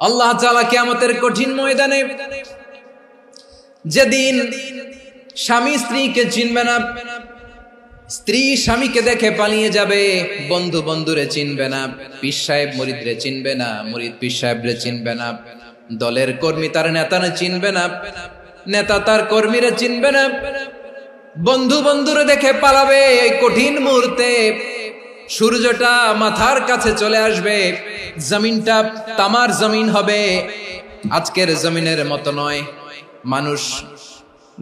আল্লাহ তাআলা কিয়ামতের কঠিন ময়দানে যেদিন স্বামী স্ত্রীকে চিনবে না, স্ত্রী স্বামীকে দেখে পালিয়ে যাবে, বন্ধু বন্ধুরে চিনবে না, পীর সাহেব মুরিদরে চিনবে না, মুরিদ পীর সাহেবরে চিনবে না, দলের কর্মী তার নেতারে চিনবে না, নেতা তার কর্মীরে চিনবে না, বন্ধু বন্ধুরে দেখে পালাবে। এই কঠিন মুহূর্তে সূর্যটা মাথার কাছে চলে আসবে, জমিনটা তামার জমিন হবে, আজকের জমিনের মতো নয়। মানুষ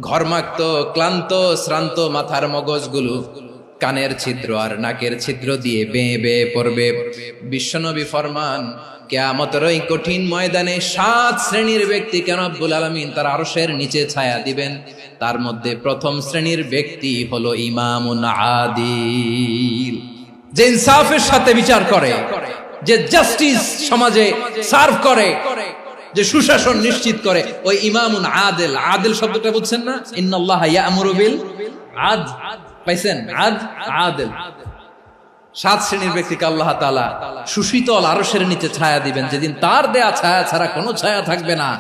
ঘর্মাক্ত, ক্লান্ত, শ্রান্ত মাথার মগজগুলো কানের ছিদ্র আর নাকের ছিদ্র দিয়ে বেয়ে বেয়ে পড়বে। বিশ্বনবী ফরমান, কিয়ামতের ওই কঠিন ময়দানে 7 শ্রেণীর ব্যক্তিকে রব্বুল আলামিন তার আরশের নিচে ছায়া দিবেন। তার মধ্যে প্রথম শ্রেণীর ব্যক্তি হলো ইমামুন আদিল, যে ইনসাফের সাথে বিচার করে, যে জাস্টিস সমাজে সার্ভ করে, যে সুশাসন নিশ্চিত করে, ওই ইমামুন আদিল। আদিল শব্দটা বুঝছেন না? ইন্নাল্লাহা ইয়া'মুরু বিল আদল, পাইছেন? আদিল। 7 শ্রেণীর ব্যক্তিকে আল্লাহ তাআলা সুশীতল আরশের নিচে ছায়া দিবেন, যেদিন তার দেয়া ছায়া ছাড়া কোনো ছায়া থাকবে না।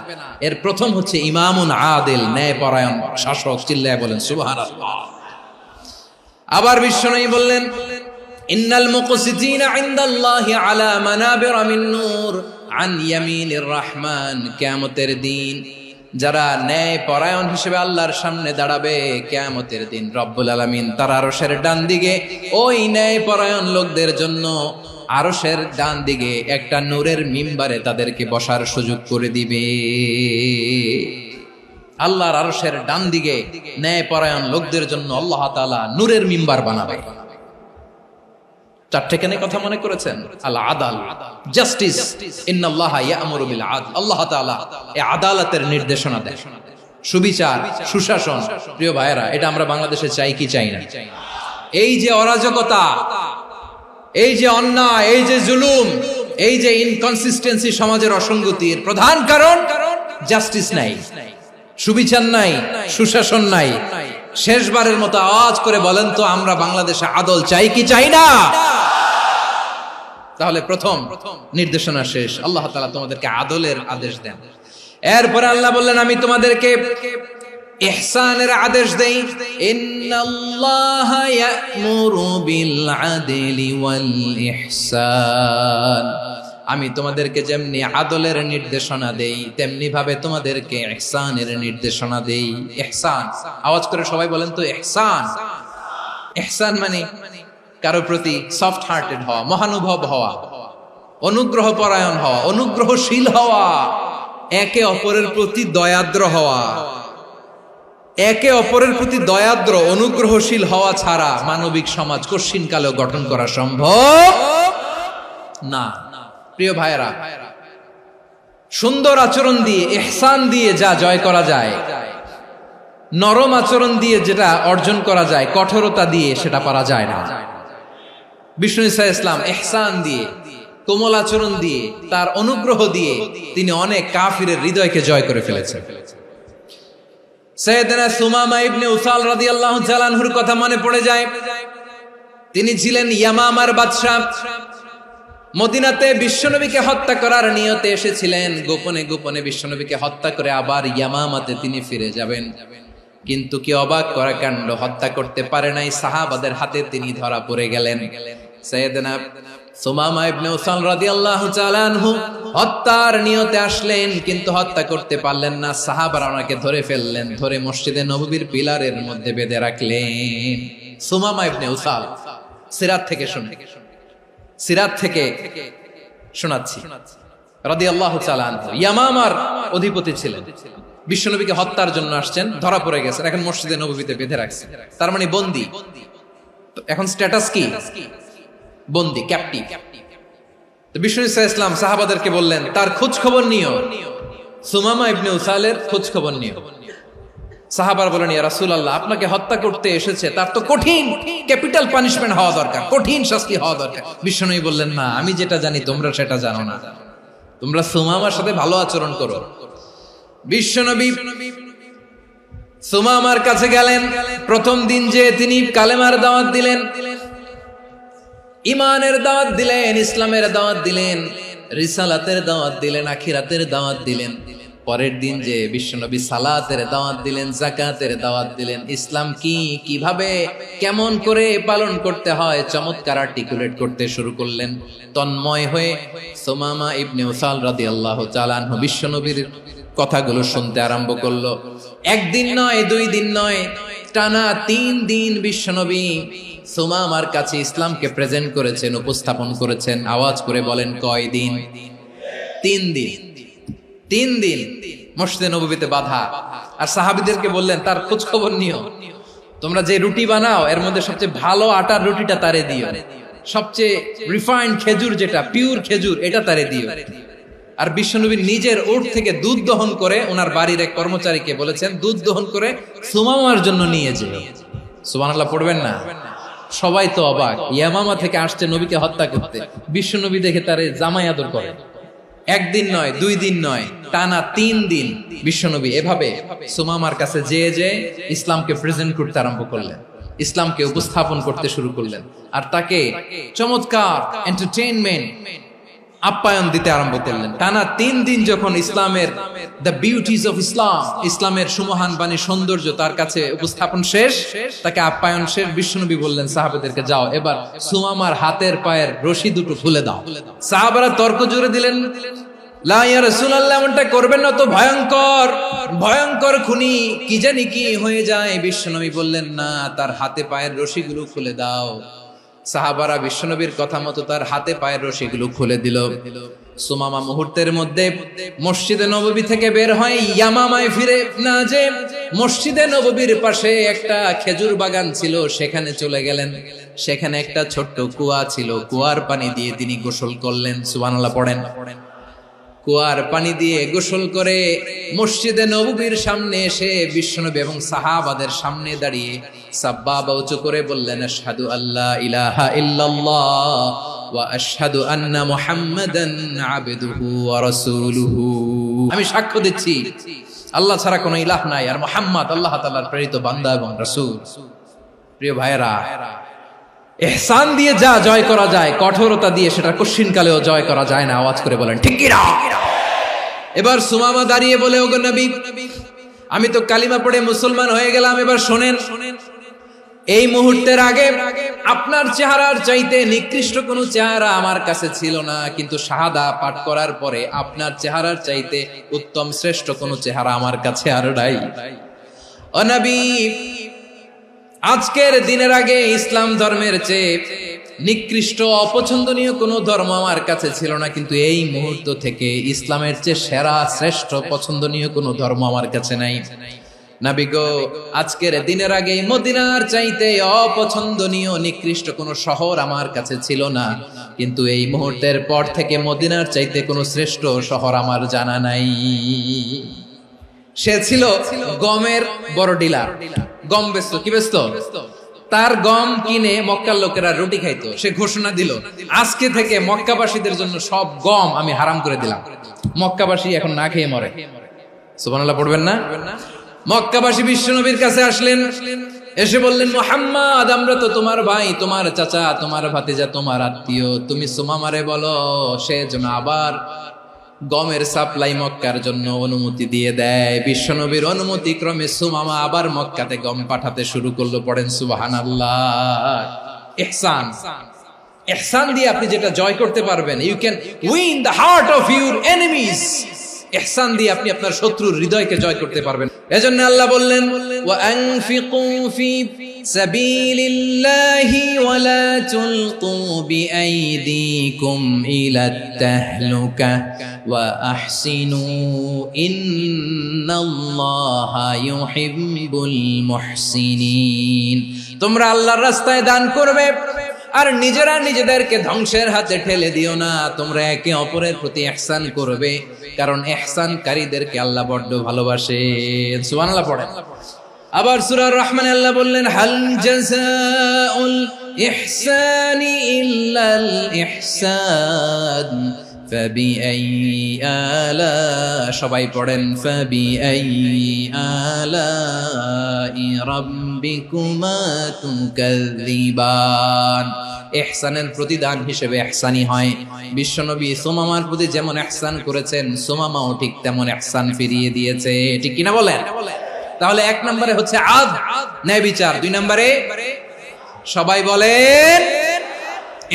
এর প্রথম হচ্ছে ইমামুন আদিল, ন্যায়পরায়ণ শাসক। চিল্লায় বলেন সুবহানাল্লাহ। আবার বিশ্বনবী বললেন, ইন্নাল মুকসিতিনা ইনদাল্লাহি আলা মানাবিরা মিন নূর আন ইয়ামিনির রহমান। কিয়ামতের দিন যারা ন্যায় পরায়ণ হিসেবে আল্লাহর সামনে দাঁড়াবে, কিয়ামতের দিন রব্বুল আলামিন তার আরশের ডান দিকে ওই ন্যায় পরায়ণ লোকদের জন্য আরশের ডান দিকে একটা নূরের মিম্বারে তাদেরকে বসার সুযোগ করে দিবে। আল্লাহর আরশের ডান দিকে ন্যায় পরায়ণ লোকদের জন্য আল্লাহ তাআলা নূরের মিম্বার বানাবে। 4টে কেন কথা মনে করেছেন? আল আদাল, জাস্টিস। ইন্নাল্লাহা ইয়া'মুরু বিল আদল। আল্লাহ তাআলা এই আদালতের নির্দেশনা দেন, সুবিচার, সুশাসন। প্রিয় ভাইয়েরা, এটা আমরা বাংলাদেশে চাই কি চাই না? এই যে অরাজকতা, এই যে অন্যায়, এই যে জুলুম, এই যে ইনকনসিস্টেন্সি সমাজের অসঙ্গতির প্রধান কারণ জাস্টিস নাই, সুবিচার নাই, সুশাসন নাই। শেষবারের মতো আওয়াজ করে বলেন তো, আমরা বাংলাদেশে আদল চাই কি চাই না? তাহলে প্রথম নির্দেশনা শেষ। আল্লাহ তাআলা তোমাদেরকে আদলের আদেশ দেন। এরপরে আল্লাহ বললেন, আমি তোমাদেরকে ইহসানের আদেশ দেই। ইন্নাল্লাহা ইয়া'মুরু বিল আদলি ওয়াল ইহসান। আমি তোমাদেরকে যেমনি আদলের নির্দেশনা দেই, তেমনি ভাবে তোমাদেরকে ইহসানের নির্দেশনা দেই। ইহসান, আওয়াজ করে সবাই বলেন তো ইহসান। ইহসান মানে কারো প্রতি সফট হার্টেড হওয়া, মহানুভব হওয়া, অনুগ্রহ পরায়ণ হওয়া, অনুগ্রহশীল হওয়া, একে অপরের প্রতি দয়াদ্র হওয়া। একে অপরের প্রতি দয়াদ্র, অনুগ্রহশীল হওয়া ছাড়া মানবিক সমাজ কশিনকালেও গঠন করা সম্ভব না। প্রিয় ভাইয়েরা, সুন্দর আচরণ দিয়ে, ইহসান দিয়ে যা জয় করা যায়, নরম আচরণ দিয়ে যেটা অর্জন করা যায়, কঠোরতা দিয়ে সেটা পারা যায় না। বিষ্ণু ঈসা ইসলাম ইহসান দিয়ে, কোমল আচরণ দিয়ে, তার অনুগ্রহ দিয়ে তিনি অনেক কাফিরের হৃদয়কে জয় করে ফেলেছেন। সাইয়েদনা সুমামা ইবনে উসাল রাদিয়াল্লাহু তাআলা আনহুর কথা মনে পড়ে যায়। তিনি ছিলেন ইয়ামামার বাদশা। মদিনাতে বিশ্বনবীকে হত্যা করার নিয়তে এসেছিলেন। গোপনে গোপনে বিশ্বনবীকে হত্যা করে আবার ইয়ামামাতে তিনি ফিরে যাবেন। কিন্তু কি অবাক করা কাণ্ড, হত্যা করতে পারে নাই, সাহাবাদের হাতে তিনি ধরা পড়ে গেলেন। সাইয়েদনা সুমামা ইবনে উসাল রাদিয়াল্লাহু তাআলা আনহু হত্যার নিয়তে আসলেন, কিন্তু হত্যা করতে পারলেন না। সাহাবারা ওনাকে ধরে ফেললেন, ধরে মসজিদে নববীর পিলারের মধ্যে বেঁধে রাখলেন। সুমামা ইবনে উসাল, সিরাত থেকে শুনে, সিরাত থেকে শোনাচ্ছি, রাদিয়াল্লাহু তাআলা আনহু ইয়ামামার অধিপতি ছিলেন। বিশ্বনবীকে হত্যার জন্য আসছেন, ধরা পড়ে গেছেন, এখন মসজিদে নববীতে বেঁধে রাখছে। তার মানে বন্দী। এখন স্ট্যাটাস কি? বন্দী, ক্যাপটিভ। তো বিষ্ণু ঈসা ইসলাম সাহাবাদেরকে বললেন, তার খোঁজ খবর নিও, সুমামা ইবনে উসালের খোঁজ খবর নিও। সাহাবার বলেন, ইয়া রাসূলুল্লাহ, আপনাকে হত্যা করতে এসেছে, তার তো কঠিন ক্যাপিটাল পানিশমেন্ট হওয়া দরকার, কঠিন শাস্তি হওয়া দরকার। বিশ্বনবী বললেন, না, আমি যেটা জানি তোমরা সেটা জানো না, তোমরা সুমামার সাথে ভালো আচরণ করো। বিশ্বনবী সুমামার কাছে গেলেন। প্রথম দিন যে তিনি কালেমার দাওয়াত দিলেন, ইমানের দাওয়াত দিলেন, ইসলামের দাওয়াত দিলেন, রিসালাতের দাওয়াত দিলেন, আখিরাতের দাওয়াত দিলেন। পরের দিন যে বিশ্বনবী সালাতের দাওয়াত দিলেন, যাকাতের দাওয়াত দিলেন, ইসলাম কি, কিভাবে, কেমন করে পালন করতে হয় চমৎকার আর্টিকুলেট করতে শুরু করলেন। তন্ময় হয়ে সুমামা ইবনে উসাল রাদিয়াল্লাহু তাআলা আনহু বিশ্বনবীর কথাগুলো শুনতে আরম্ভ করলো। একদিন নয়, 2 দিন নয়, টানা 3 দিন বিশ্বনবী সুমামার কাছে ইসলামকে প্রেজেন্ট করেছেন, উপস্থাপন করেছেন। আওয়াজ করে বলেন, কয় দিন? 3 দিন। 3 দিন মসজিদে নববীতে বাধা। আর সাহাবীদেরকে বললেন, তার খোঁজ খবর নিও, তোমরা যে রুটি বানাও এর মধ্যে সবচেয়ে ভালো আটার রুটিটা তারে দিও, সবচেয়ে রিফাইন্ড খেজুর, যেটা পিওর খেজুর, এটা তারে দিও। আর বিশ্বনবী নিজের উট থেকে দুধ দহন করে ওনার বাড়ির এক কর্মচারীকে বলেছেন, দুধ দহন করে সুমামার জন্য নিয়ে যেও। সুবহানাল্লাহ পড়বেন না? সবাই তো অবাক, ইয়ামামা থেকে আসছে নবীকে হত্যা করতে, বিশ্বনবী দেখে তারে জামাই আদর করে। একদিন নয়, 2 দিন নয়, টানা 3 দিন বিশ্বনবী এভাবে সুমামার কাছে যেয়ে ইসলামকে প্রেজেন্ট করতে আরম্ভ করলেন, ইসলামকে উপস্থাপন করতে শুরু করলেন। আর তাকে চমৎকার এন্টারটেইনমেন্ট, আপ্যায়ন দিতে আরম্ভ করলেন। টানা 3 দিন যখন ইসলামের দ্য বিউটিজ অফ ইসলাম, ইসলামের সুমহান বাণী, সৌন্দর্য তার কাছে উপস্থাপন শেষ, তাকে আপ্যায়ন শেষ, বিশ্বনবী বললেন সাহাবাদেরকে, যাও এবার সুমামার হাতের পায়ের রশি দুটো খুলে দাও। সাহাবারা তর্ক জুড়ে দিলেন, লা ইয়া রাসূলুল্লাহ, এমনটা করবেন না, তো ভয়ঙ্কর, ভয়ঙ্কর খুনি, কি জানি কি হয়ে যায়। বিশ্বনবী বললেন, না, তার হাতে পায়ের রশিগুলো খুলে দাও। সাহাবারা বিশ্বনবীর কথা মতো তার হাতে পায়ের রশিগুলো খুলে দিল। সুমামা মুহূর্তের মধ্যে মসজিদে নববী থেকে বের হয়, ইয়ামামায় ফিরে না যে মসজিদে নববীর পাশে একটা খেজুর বাগান ছিল, সেখানে চলে গেলেন। সেখানে একটা ছোট্ট কুয়া ছিল, কুয়ার পানি দিয়ে তিনি গোসল করলেন। সুবহানাল্লাহ পড়েন। কুয়ার পানি দিয়ে গোসল করে মসজিদে নববীর সামনে এসে বিশ্বনবী এবং সাহাবাদের সামনে দাঁড়িয়ে সাব্বাবা উঁচু করে বললেন, আশহাদু আল্লা ইলাহা ইল্লাল্লাহ ওয়া আশহাদু আন্না মুহাম্মাদান আবদুহু ওয়া রাসূলুহু। আমি সাক্ষ্য দিচ্ছি আল্লাহ ছাড়া কোনো ইলাহ নাই, আর মুহাম্মদ আল্লাহ তাআলার প্রেরিত বান্দা এবং রাসূল। প্রিয় ভাইয়েরা, ইহসান দিয়ে যা জয় করা যায়, কঠোরতা দিয়ে সেটা কঠিনকালেও জয় করা যায় না। আওয়াজ করে বলেন, ঠিক কি না? এবার সুমামা দাঁড়িয়ে বলে, ওগো নবী, আমি তো কালিমা পড়ে মুসলমান হয়ে গেলাম, এবার শোনেন, এই মুহূর্তের আগে আপনার চেহারার চাইতে নিকৃষ্ট কোনো চেহারা আমার কাছে ছিল না, কিন্তু শাহাদা পাঠ করার পরে আপনার চেহারার চাইতে উত্তম শ্রেষ্ঠ কোনো চেহারা আমার কাছে আর নাই। ও নবী, আজকের দিনের আগে ইসলাম ধর্মের চেয়ে নিকৃষ্ট, অপছন্দনীয় কোনো ধর্ম আমার কাছে ছিল না, কিন্তু এই মুহূর্ত থেকে ইসলামের চেয়ে সেরা, শ্রেষ্ঠ, পছন্দনীয় কোনো ধর্ম আমার কাছে নাই। নবী গো, আজকের দিনের আগে মদিনার চাইতে অপছন্দনীয়, নিকৃষ্ট কোনো শহর আমার কাছে ছিল না, কিন্তু এই মুহূর্তের পর থেকে মদিনার চাইতে কোনো শ্রেষ্ঠ শহর আমার জানা নাই। সে ছিল গমের বড় ডিলার, গম বেচতো। কি বেচতো? তার গম কিনে মক্কার লোকেরা রুটি খাইতো। সে ঘোষণা দিল, আজকে থেকে মক্কাবাসীদের জন্য সব গম আমি হারাম করে দিলাম, মক্কাবাসী এখন না খেয়ে মরে। সুবহানাল্লাহ পড়বেন না? মক্কাবাসী বিশ্বনবীর কাছে আসলেন, এসে বললেন, মুহাম্মদ, আমরা তো তোমার ভাই, তোমার চাচা, তোমার ভাতিজা, তোমার আত্মীয়, তুমি সুমামারে বলো সে যেন আবার গমের সাপ্লাই মক্কার জন্য অনুমতি দিয়ে দেয়। বিশ্বনবীর অনুমতি ক্রমে সুমামা আবার মক্কাতে গম পাঠাতে শুরু করলো। পড়েন সুবহানাল্লাহ। ইহসান, ইহসান দিয়ে আপনি যেটা জয় করতে পারবেন, you can win the heart of your enemies. ইহসান দিয়ে আপনি আপনার শত্রুর হৃদয়কে জয় করতে পারবেন। এজন্য আল্লাহ বললেন, ওয়া আনফিকু ফি সাবিলিল্লাহি ওয়া লা তুলকু বিআইদিকুম ইলাত তাহলুকা ওয়া আহসিনু ইন্নাল্লাহা ইউহিব্বুল মুহসিনিন। তোমরা আল্লাহর রাস্তায় দান করবে আর নিজেরা নিজেদেরকে ধ্বংসের হাতে ঠেলে দিও না। তোমরা একে অপরের প্রতি ইহসান করবে, কারণ ইহসানকারীদেরকে আল্লাহ বড় ভালোবাসেন। সুবহানাল্লাহ পড়েন। আবার সূরা রহমানে আল্লাহ বললেন, হাল জাযাউল ইহসানি ইল্লাল ইহসান ফাবিআইয়ি আলা, সবাই পড়েন ফাবিআইয়ি আলাই রাব্বিকুমা তুকাযযিবান। ইহসানের প্রতিদান হিসেবে ইহসানি হয়। বিশ্বনবী সুমামার প্রতি যেমন ইহসান করেছেন, সুমামাও ঠিক তেমন ইহসান ফিরিয়ে দিয়েছে। ঠিক কিনা বলেন? তাহলে এক নম্বরে হচ্ছে আদ, ন্যায় বিচার। দুই নম্বরে সবাই বলেন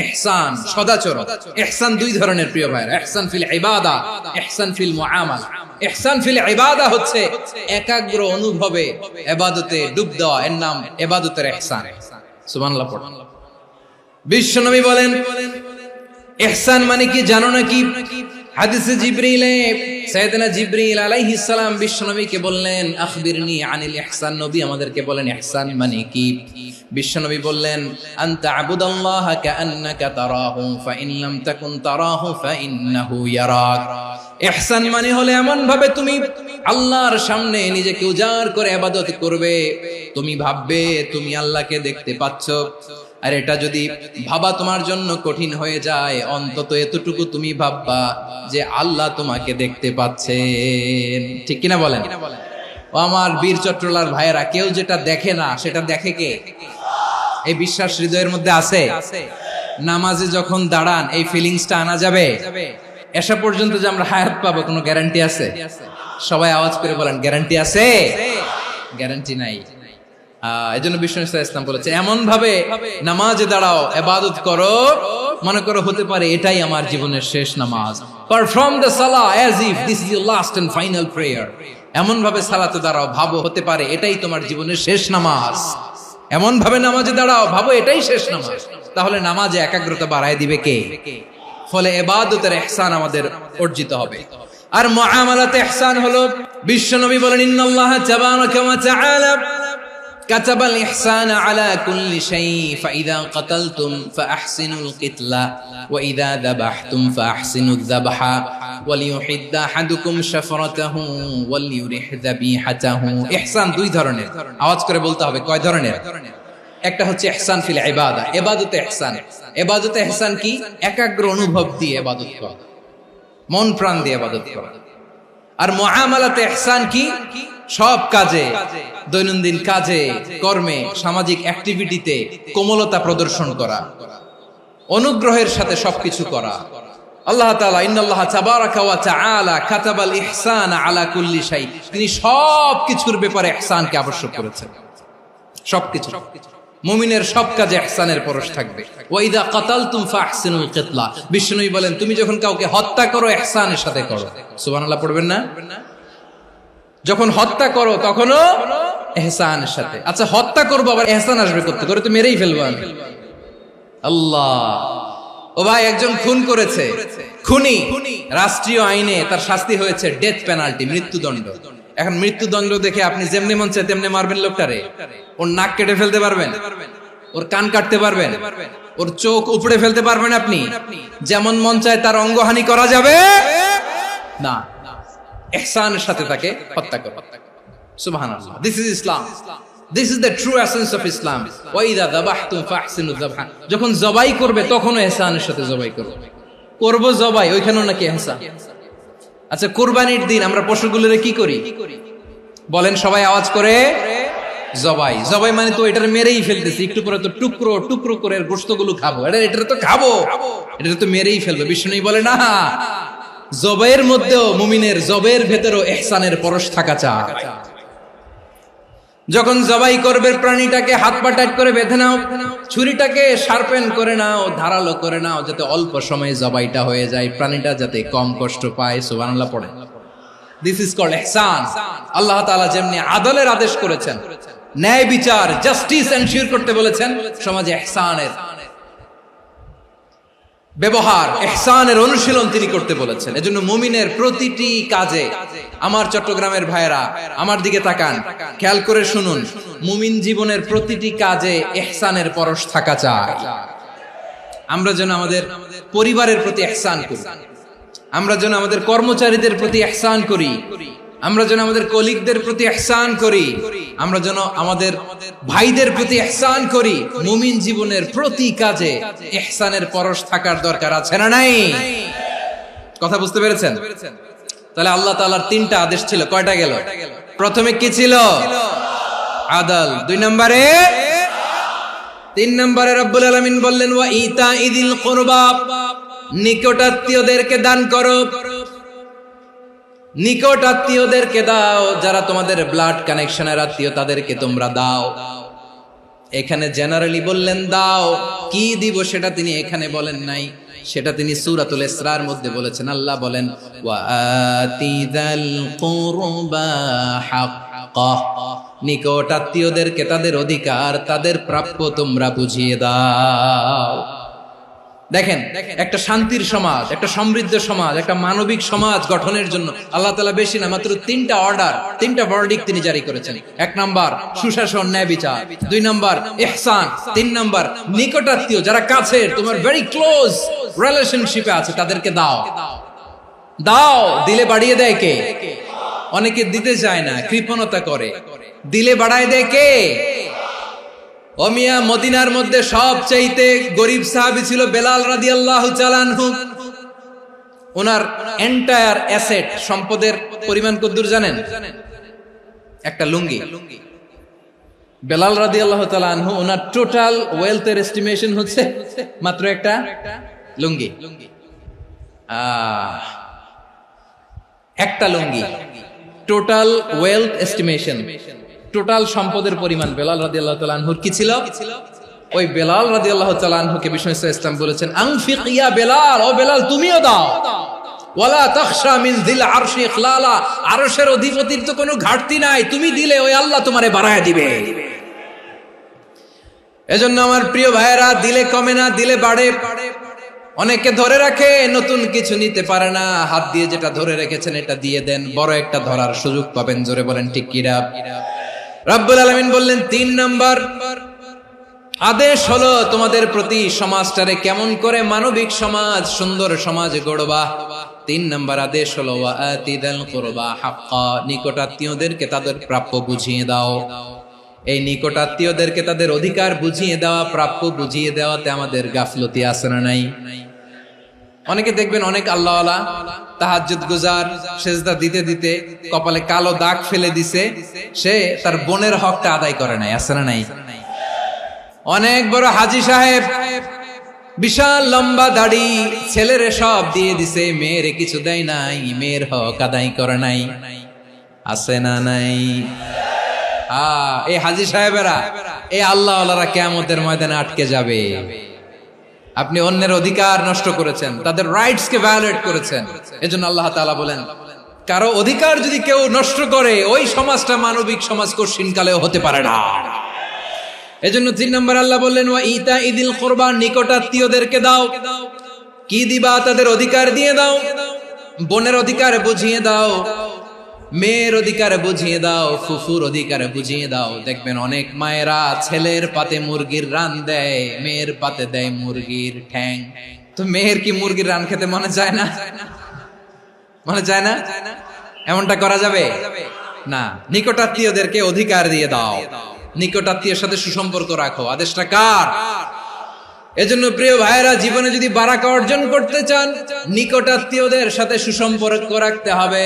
ইহসান, সদাচরণ। ইহসান দুই ধরনের প্রিয় ভাইরা, ইহসান ফিল ইবাদা, ইহসান ফিল মুআমালা। ইহসান ফিল ইবাদা হচ্ছে একাগ্র অনুভবে ইবাদতে ডুব দেওয়া, এর নাম ইবাদতের ইহসান। সুবহানাল্লাহ পড়ুন। বিশ্বনবী বলেন ইহসান মানে কি জানো নাকি? হাদিসে জিবরিলে সাইয়েদনা জিবরিল আলাইহিস সালাম বিশ্বনবীকে বললেন আখবিরনি আনিল ইহসান। নবী আমাদেরকে বলেন ইহসান মানে কি? বিশ্বনবী বললেন আনতা আবুদাল্লাহা কাআন্নাকা তারাহু ফাইন লাম তাকুন তারাহু ফাইন্নাহু ইয়ারাক। ইহসান মানে হলো এমন ভাবে তুমি আল্লাহর সামনে নিজেকে উজাড় করে ইবাদত করবে, তুমি ভাববে তুমি আল্লাহকে দেখতে পাচ্ছ। আর এটা যদি ভাবা তোমার জন্য কঠিন হয়ে যায়, অন্তত এতটুকু তুমি ভাববা যে আল্লাহ তোমাকে দেখতে পাচ্ছেন। ঠিক কিনা বলেন? ও আমার বীর চট্টলার ভাইয়েরা, কেউ যেটা দেখে না সেটা দেখে কে? এই বিশ্বাস হৃদয়ের মধ্যে আছে? নামাজে যখন দাঁড়ান এই ফিলিংসটা আনা যাবে? এসা পর্যন্ত যে আমরা হায়াত পাবো কোনো গ্যারান্টি আছে? সবাই আওয়াজ করে বলেন গ্যারান্টি আছে? গ্যারান্টি নাই। এজন্য বিষ্ণু ইসলাম বলেছে এমন ভাবে নামাজে দাঁড়াও, ইবাদত করো, মনে করো হতে পারে এটাই আমার জীবনের শেষ নামাজ। Perform the salah as if this is your last and final prayer. এমন ভাবে সালাতে দাঁড়াও, ভাবো হতে পারে এটাই তোমার জীবনের শেষ নামাজ। এমন ভাবে নামাজে দাঁড়াও, ভাবো এটাই শেষ নামাজ। তাহলে নামাজে একাগ্রতা বাড়ায় দিবে কে? ফলে ইবাদতের ইহসান আমাদের অর্জিত হবে। আর মুআমালাতে ইহসান হলো, বিশ্বনবী বলেন ইন্নাল্লাহা তাবারাকা ওয়া তাআলা كتب الإحسان على كل شيء فإذا قتلتم فأحسنوا القتلة وإذا ذبحتم فأحسنوا الذبح وليحد أحدكم شفرته وليرح ذبيحته। ইহসান দুই ধরনের, আওয়াজ করে বলতে হবে কয় ধরনের? একটা হচ্ছে ইহসান ফিল ইবাদা, ইবাদতে ইহসান। ইবাদতে ইহসান কি? একাগ্র অনুভব দিয়ে ইবাদত করা, মন প্রাণ দিয়ে ইবাদত করা। আর মুআমালাতে ইহসান কি? সব কাজে, দৈনন্দিন কাজে, কর্মে, সামাজিক অ্যাক্টিভিটিতে কোমলতা প্রদর্শন করা, অনুগ্রহের সাথে সবকিছু করা। আল্লাহ তাআলা ইন্নাল্লাহা তাবারাকা ওয়া তাআলা কাতাবাল ইহসানা আলা কুল্লি শাই, তিনি সবকিছুর ব্যাপারে ইহসানকে আবশ্যক করেছেন। সবকিছু, মুমিনের সব কাজে ইহসানের পরশ থাকবে। ওয়া ইযা কাতালতুম ফাহসিনুল কিতলা, বিষ্ণুই বলেন তুমি যখন কাউকে হত্যা করো ইহসানের সাথে করো। সুবহানাল্লাহ পড়বেন না? যখন হত্যা করো তখনও ইহসানের সাথে। আচ্ছা হত্যা করবো আবার ইহসান আসবে করতে করে তো মেরেই ফেলবো আমি। আল্লাহ, ও ভাই একজন খুন করেছে, খুনি, রাষ্ট্রীয় আইনে তার শাস্তি হয়েছে ডেথ পেনাল্টি, মৃত্যুদণ্ড। এখন মৃত্যুদণ্ড দেখে আপনি যেমনি মন চায় তেমনি মারবেন লোকটারে? ওর নাক কেটে ফেলতে পারবেন? ওর কান কাটতে পারবেন? ওর চোখ উপড়ে ফেলতে পারবেন আপনি? যেমন মন চায় তার অঙ্গহানি করা যাবে না। ইহসানের সাথে তাকে হত্যা করো। সুবহানাল্লাহ, this is Islam, this is the true essence of Islam. ওয়া ইযা যাবাহতুম ফাহসিনুয যাবহা, যখন জবাই করবে তখনও ইহসানের সাথে জবাই করো। করব জবাই, ওইখানেও নাকি ইহসান। আচ্ছা কুরবানির দিন আমরা পশুগুলোরে কি করি বলেন সবাই আওয়াজ করে? জবাই। জবাই মানে তো এটারে মেরেই ফেলতেছি, একটু পরে তো টুকরো টুকরো করে গোশতগুলো খাবো, এটা তো খাবো, এটা তো মেরেই ফেলবো। বিষ্ণু বলে না, জবের মধ্যেও মুমিনের জবের ভেতরেও ইহসানের পরশ থাকা চাই। যখন জবাই করবে প্রাণীটাকে হাত পা টাইট করে বেঁধে নাও, ছুরিটাকে শার্পেন করে নাও, ধারালো করে নাও, যাতে অল্প সময়ে জবাইটা হয়ে যায়, প্রাণীটা যাতে কম কষ্ট পায়। সুবহানাল্লাহ পড়ে। দিস ইজ কল্ড ইহসান। আল্লাহ তাআলা যেমনি আদলের আদেশ করেছেন, ন্যায় বিচার, জাস্টিস এনশিওর করতে বলেছেন, সমাজে ইহসানের ব্যবহার, ইহসানের অনুশীলন তিনি করতে বলেছেন। এজন্য মুমিনের প্রতিটি কাজে, আমার চট্টগ্রামের ভাইয়েরা আমার দিকে তাকান, খেয়াল করে শুনুন, মুমিন জীবনের প্রতিটি কাজে ইহসানের পরশ থাকা চাই। আমরা যেন আমাদের পরিবারের প্রতি ইহসান করি, আমরা যেন আমাদের কর্মচারীদের প্রতি ইহসান করি, আমরা যেন আমাদের কলিগদের প্রতি ইহসান করি, আমরা যেন আমাদের ভাইদের প্রতি ইহসান করি। মুমিন জীবনের প্রতি কাজে ইহসানের পরশ থাকার দরকার আছে না নাই? কথা বুঝতে পেরেছেন? তাহলে আল্লাহ তাআলার তিনটা আদেশ ছিল, কয়টা গেল? প্রথমে কি ছিল? আদল। 2 নম্বরে, 3 নম্বরে রব্বুল আলামিন বললেন ওয়া ইতাইদিল কুরবা, নিকটাত্মীয়দেরকে দান করো। নিকট আত্মীয়দেরকে দাও, যারা তোমাদের ব্লাড কানেকশনের আত্মীয় তাদেরকে তোমরা দাও। এখানে জেনারেলি বললেন দাও, কি দিব সেটা তিনি এখানে বলেন নাই, সেটা তিনি সূরাতুল ইসরার মধ্যে বলেছেন। আল্লাহ বলেন ওয়া আতিযাল কুরবা হাক্কাহ, নিকট আত্মীয়দেরকে তাদের অধিকার, তাদের প্রাপ্য তোমরা বুঝিয়ে দাও। দেখেন, একটা শান্তির সমাজ, একটা সমৃদ্ধ সমাজ, একটা মানবিক সমাজ গঠনের জন্য আল্লাহ তাআলা বেশি না, মাত্র 3টা অর্ডার, 3টা ভার্ডিক্ট তিনি জারি করেছেন। 1 নাম্বার সুশাসন, ন্যায় বিচার। 2 নাম্বার ইহসান। 3 নাম্বার নিকটাত্মীয়, যারা কাছের, তোমার ভেরি ক্লোজ রিলেশনশিপে আছে, তাদেরকে দাও। দাও, দিলে বাড়িয়ে দেয় কে? অনেকে দিতে চায় না, কৃপণতা করে। দিলে বাড়ায় দেয় কে? ও মিয়া, মদিনার মধ্যে সবচাইতে গরিব সাহাবী ছিল বেলাল রাদিয়াল্লাহু তাআলা আনহু। ওনার এন্টায়ার অ্যাসেট, সম্পদের পরিমাণ কতদূর জানেন? একটা লুঙ্গি। বেলাল রাদিয়াল্লাহু তাআলা আনহু, ওনার টোটাল ওয়েলথের এস্টিমেশন হচ্ছে মাত্র একটা লুঙ্গি। একটা লুঙ্গি, টোটাল ওয়েলথ এস্টিমেশন, টোটাল সম্পদের পরিমাণ বেলাল রাদিয়াল্লাহু তাআলা আনহুর কি ছিল? ওই বেলাল রাদিয়াল্লাহু তাআলা আনহুকে বিষ্ণু ইসলাম বলেছেন আনফিক ইয়া বেলাল, ও বেলাল তুমিও দাও। ওয়ালা তাখশা মিন যিল আরশি ইখলালা, আরশের অধিপতির তো কোনো ঘাটতি নাই, তুমি দিলে ওই আল্লাহ তোমারে বাড়ায় দিবে। এজন্য আমার প্রিয় ভাইয়েরা, দিলে কমে না, দিলে বাড়ে। অনেকে ধরে রাখে, নতুন কিছু নিতে পারে না, হাত দিয়ে যেটা ধরে রেখেছেন এটা দিয়ে দেন, বড় একটা ধরার সুযোগ পাবেন। জোরে বলেন ঠিক কিনা? রব্বুল আলামিন বললেন 3 নাম্বার আদেশ হলো তোমাদের প্রতি সমাজটারে কেমন করে মানবিক সমাজ, সুন্দর সমাজ গড়বা। 3 নাম্বার আদেশ হলো ওয়া আতিদাল কুরবা হাক্কা, নিকটাত্মীয়দেরকে তাদের প্রাপ্য বুঝিয়ে দাও। এই নিকটাত্মীয়দেরকে তাদের অধিকার বুঝিয়ে দেওয়া, প্রাপ্য বুঝিয়ে দেওয়াতে আমাদের গাফলতি আছে না নাই? অনেকে দেখবেন অনেক আল্লাহওয়ালা, তাহাজ্জুদ গুজার, সেজদা দিতে দিতে কপালে কালো দাগ ফেলে দিছে, সে তার বোনের হকটা আদায় করে নাই, আছে না নাই? অনেক বড় হাজী সাহেব, বিশাল লম্বা দাড়ি, ছেলেরে সব দিয়ে দিছে, মেয়েরে কিছু দেয় নাই, মেয়ের হক আদায় করে নাই, আছে না নাই? এই হাজী সাহেবেরা, এই আল্লাহওয়ালারা কিয়ামতের ময়দানে আটকে যাবে। আপনি অন্যের অধিকার নষ্ট করেছেন, তাদের রাইটস কে ভায়োলেট করেছেন। এজন্য আল্লাহ তাআলা বলেন, কারো অধিকার যদি কেউ নষ্ট করে, ওই সমাজটা মানবিক সমাজ কঠিনকালেও হতে পারে না। এজন্য 3 নম্বর আল্লাহ বললেন ওয়া ইতাইদিল কুরবা, নিকটাত্মীয়দেরকে দাও। কি দিবা? তাদের অধিকার দিয়ে দাও। বোনের অধিকার বুঝিয়ে দাও, মেয়ের অধিকার বুঝিয়ে দাও, ফুফুর অধিকার বুঝিয়ে দাও। দেখবেন অনেক মায়েরা ছেলের পাতে মুরগির রান দেয়, মেয়ের পাতে দেয় মুরগির ঠ্যাং। তো মেয়ের কি মুরগির রান খেতে মনে চায় না? মনে চায় না? এমনটা করা যাবে না। নিকটাত্মীয়দেরকে অধিকার দিয়ে দাও, নিকটাত্মীয়ের সাথে সুসম্পর্ক রাখো। আদেশটা কার? এজন্য প্রিয় ভাইয়েরা, জীবনে যদি বারাকা অর্জন করতে চান, নিকটাত্মীয়দের সাথে সুসম্পর্ক রাখতে হবে,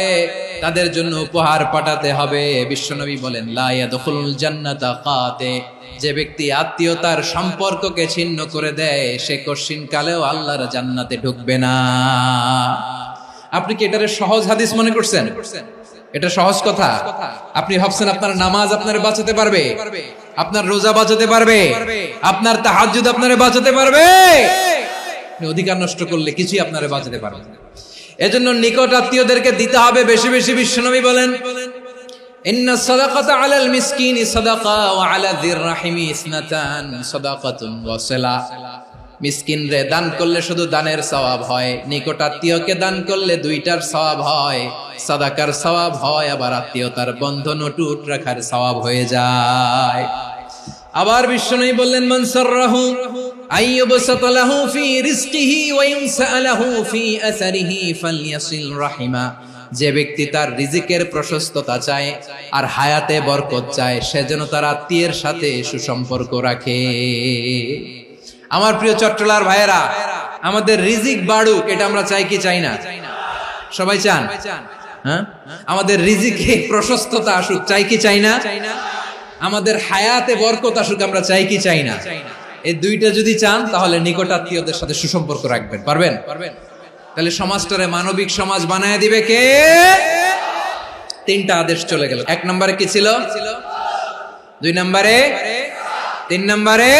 তাদের জন্য উপহার পাঠাতে হবে। বিশ্বনবী বলেন লা ইয়াদখুলুল জান্নাতা কাতে, যে ব্যক্তি আত্মীয়তার সম্পর্ককে ছিন্ন করে দেয়, সে কঠিন কালেও আল্লাহর জান্নাতে ঢুকবে না। আপনি কি এটারে সহজ হাদিস মনে করছেন? এটা সহজ কথা? আপনি ভাবছেন আপনার নামাজ আপনারে বাঁচাতে পারবে, আপনার রোজা বাঁচাতে পারবে, আপনার তাহাজ্জুদ আপনারে বাঁচাতে পারবে? অধিকার নষ্ট করলে কিছুই আপনারে বাঁচাতে পারবে না। এজন্য নিকট আত্মীয়দেরকে দিতে হবে বেশি বেশি। বিশ্বনবী বলেন ইন্না সাদাকাতা আলাল মিসকিনি সাদাকা ওয়া আলা যির রাহিমি ইসনাতান সাদাকাতুন ওয়া সিলা। মিসকিন রে দান করলে শুধু দানের সওয়াব হয়, নিকট আত্মীয়কে দান করলে 2টার সওয়াব হয়, সাদাকার সওয়াব হয়, আবার আত্মীয়তার বন্ধন অটুট রাখার সওয়াব হয়ে যায়। আবার বিশ্বনবী বললেন মান সাররাহু আইয়ুবসাতা লাহু ফি রিজকিহি ওয়া ইনসালাহু ফি আসারিহি ফালইয়াসিল রাহিমা। যে ব্যক্তি তার রিজিকের প্রশস্ততা চায় আর হায়াতে বরকত চায়, সে যেন তার আত্মীয়ের সাথে সুসম্পর্ক রাখে। আমার প্রিয় চট্টলার ভাইয়েরা, আমাদের রিজিক বাড়ুক, এটা আমরা চাই কি চাই না? সবাই চান? হ্যাঁ, আমাদের রিজিকে প্রশস্ততা আসুক, চাই কি চাই না? আমাদের হায়াতে বরকত আসুক, আমরা চাই কি চাই না? এই দুইটা যদি চান তাহলে নিকটাত্মীয়দের সাথে সুসম্পর্ক রাখবেন। পারবেন? তাহলে সমাজটারে মানবিক সমাজ বানায় দিবে কে? তিনটা আদেশ চলে গেল। 1 নম্বরে কি ছিল? 2 নম্বরে, 3 নম্বরে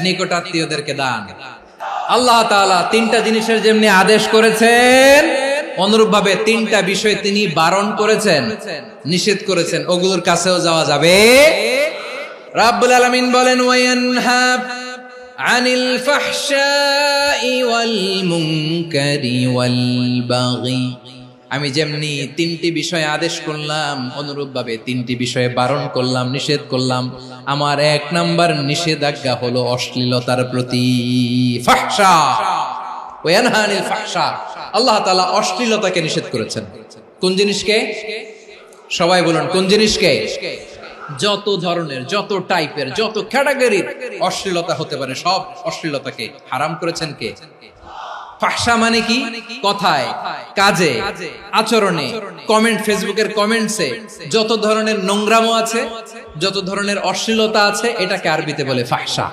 নিকটাত্মীয়দেরকে দান। আল্লাহ তাআলা তিনটা জিনিসের যেমনি আদেশ করেছেন, অনুরূপ ভাবে তিনটা বিষয় তিনি বারণ করেছেন, নিষেধ করেছেন, ওগুলোর কাছেও যাওয়া যাবে। রাব্বুল আলামিন বলেন, ওয়ায়ানহা আনিল ফাহশাই ওয়াল মুনকারি ওয়াল বাগি। আমি যেমনি তিনটি বিষয়ে আদেশ করলাম, অনুরূপ ভাবে তিনটি বিষয়ে বারণ করলাম, নিষেধ করলাম। আমার 1 নাম্বার নিষেধাজ্ঞা হলো অশ্লীলতার প্রতি। ফাহশা, ওয়ায়ানহা আনিল ফাহশা, আল্লাহ তাআলা অশ্লীলতাকে নিষেধ করেছেন। কোন জিনিসকে? সবাই বলুন, কোন জিনিসকে? যত ধরনের, যত টাইপের, যত ক্যাটাগরির অশ্লীলতা হতে পারে সব অশ্লীলতাকে হারাম করেছেন কে? ফাহশা মানে কি? কথায়, কাজে, আচরণে, কমেন্ট, ফেসবুকের কমেন্টসে যত ধরনের নোংরামো আছে, যত ধরনের অশ্লীলতা আছে, এটাকে আরবিতে বলে ফাহশা।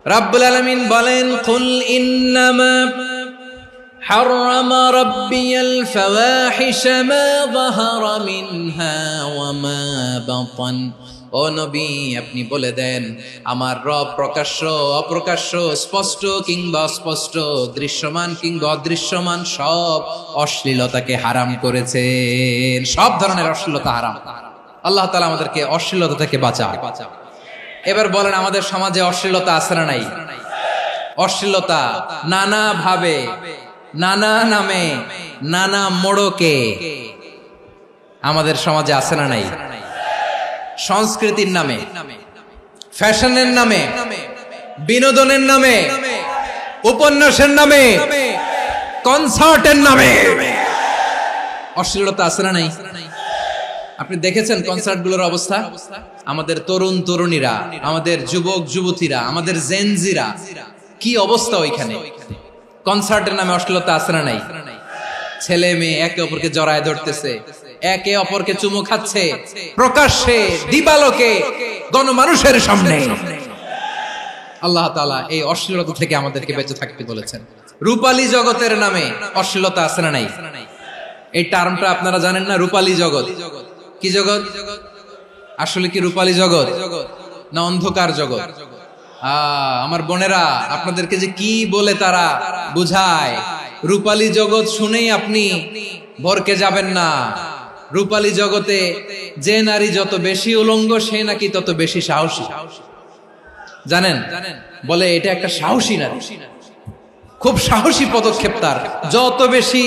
রাব্বুল আলামিন বলেন, কুল ইন্নামা حرم ربي الفواحش ما ظهر منها وما بطن। ও নবী, আপনি বলে দেন, আমার রব প্রকাশ্য, অপ্রকাশ্য, স্পষ্ট কিংবা অস্পষ্ট, দৃশ্যমান কিংবা অদৃশ্যমান সব অশ্লীলতাকে হারাম করেছেন। সব ধরনের অশ্লীলতা হারাম। আল্লাহ তাআলা আমাদেরকে অশ্লীলতা থেকে বাঁচান। এবার বলেন, আমাদের সমাজে অশ্লীলতা আছে না নাই? অশ্লীলতা নানা ভাবে, নানা নামে, নানা মোড়কে আমাদের সমাজে আছে না নাই? সংস্কৃতির নামে, ফ্যাশনের নামে, বিনোদনের নামে, উপন্যাসের নামে, কনসার্টের নামে অশ্লীলতা আছে না নাই? আপনি দেখেছেন কনসার্টগুলোর অবস্থা? আমাদের তরুণ তরুণীরা, আমাদের যুবক যুবতীরা, আমাদের জেনজিরা, কি অবস্থা ওইখানে? কনসার্টের নামে অশ্লীলতা আছে না নাই? ছেলে মেয়ে একে অপরকে জড়ায় ধরতেছে, একে অপরকে চুমু খাচ্ছে, প্রকাশ্যে, দিবালোকে, গণমানুষের সামনে। আল্লাহ তাআলা এই অশ্লীলতা থেকে আমাদেরকে বেঁচে থাকতে বলেছেন। রূপালী জগতের নামে অশ্লীলতা আছে না নাই? এই টার্মটা আপনারা জানেন না? রূপালী জগৎ কি জগৎ? আসলে কি রূপালী জগৎ না অন্ধকার জগৎ? আমার বোনেরা, আপনাদেরকে যে কি বলে তারা বুঝায়, রূপালী জগৎ শুনেই আপনি ভরকে যাবেন না। রূপালী জগতে যে নারী যত বেশি উলঙ্গ, সে নাকি তত বেশি সাহসী। জানেন? বলে এটা একটা সাহসী নারী, খুব সাহসী পদক্ষেপ তার। যত বেশি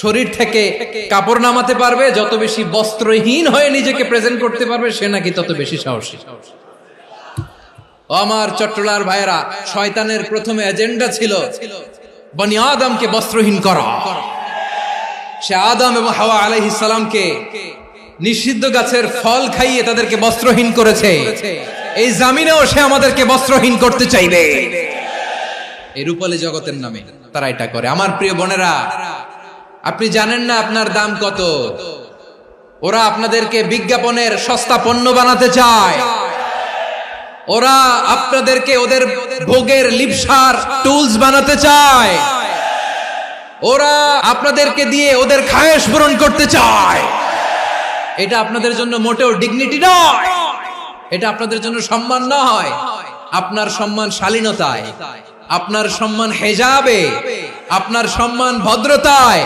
শরীর থেকে কাপড় নামাতে পারবে, যত বেশি বস্ত্রহীন হয়ে নিজেকে প্রেজেন্ট করতে পারবে, সে নাকি তত বেশি সাহসী। আমার চট্টলার ভাইয়েরা, শয়তানের প্রথমে এজেন্ডা ছিল বনি আদমকে বস্ত্রহীন করা। সে আদম এবং হাওয়া আলাইহিস সালামকে নিষিদ্ধ গাছের ফল খাইয়ে তাদেরকে বস্ত্রহীন করেছে। এই জামিনেও সে আমাদেরকে বস্ত্রহীন করতে চাইবে। এই রূপালী জগতের নামে তারা এটা করে। আমার প্রিয় বোনেরা, আপনি জানেন না আপনার দাম কত? ওরা আপনাদেরকে বিজ্ঞাপনের সস্তা পণ্য বানাতে চায়। ওরা আপনাদেরকে ওদের ভোগের লিপসার টুলস বানাতে চায়। ওরা আপনাদেরকে দিয়ে ওদের খায়েশ পূরণ করতে চায়। এটা আপনাদের জন্য মোটেও ডিগনিটি নয়, এটা আপনাদের জন্য সম্মান নয়। আপনার সম্মান শালীনতায়, আপনার সম্মান হেজাবে, আপনার সম্মান ভদ্রতায়,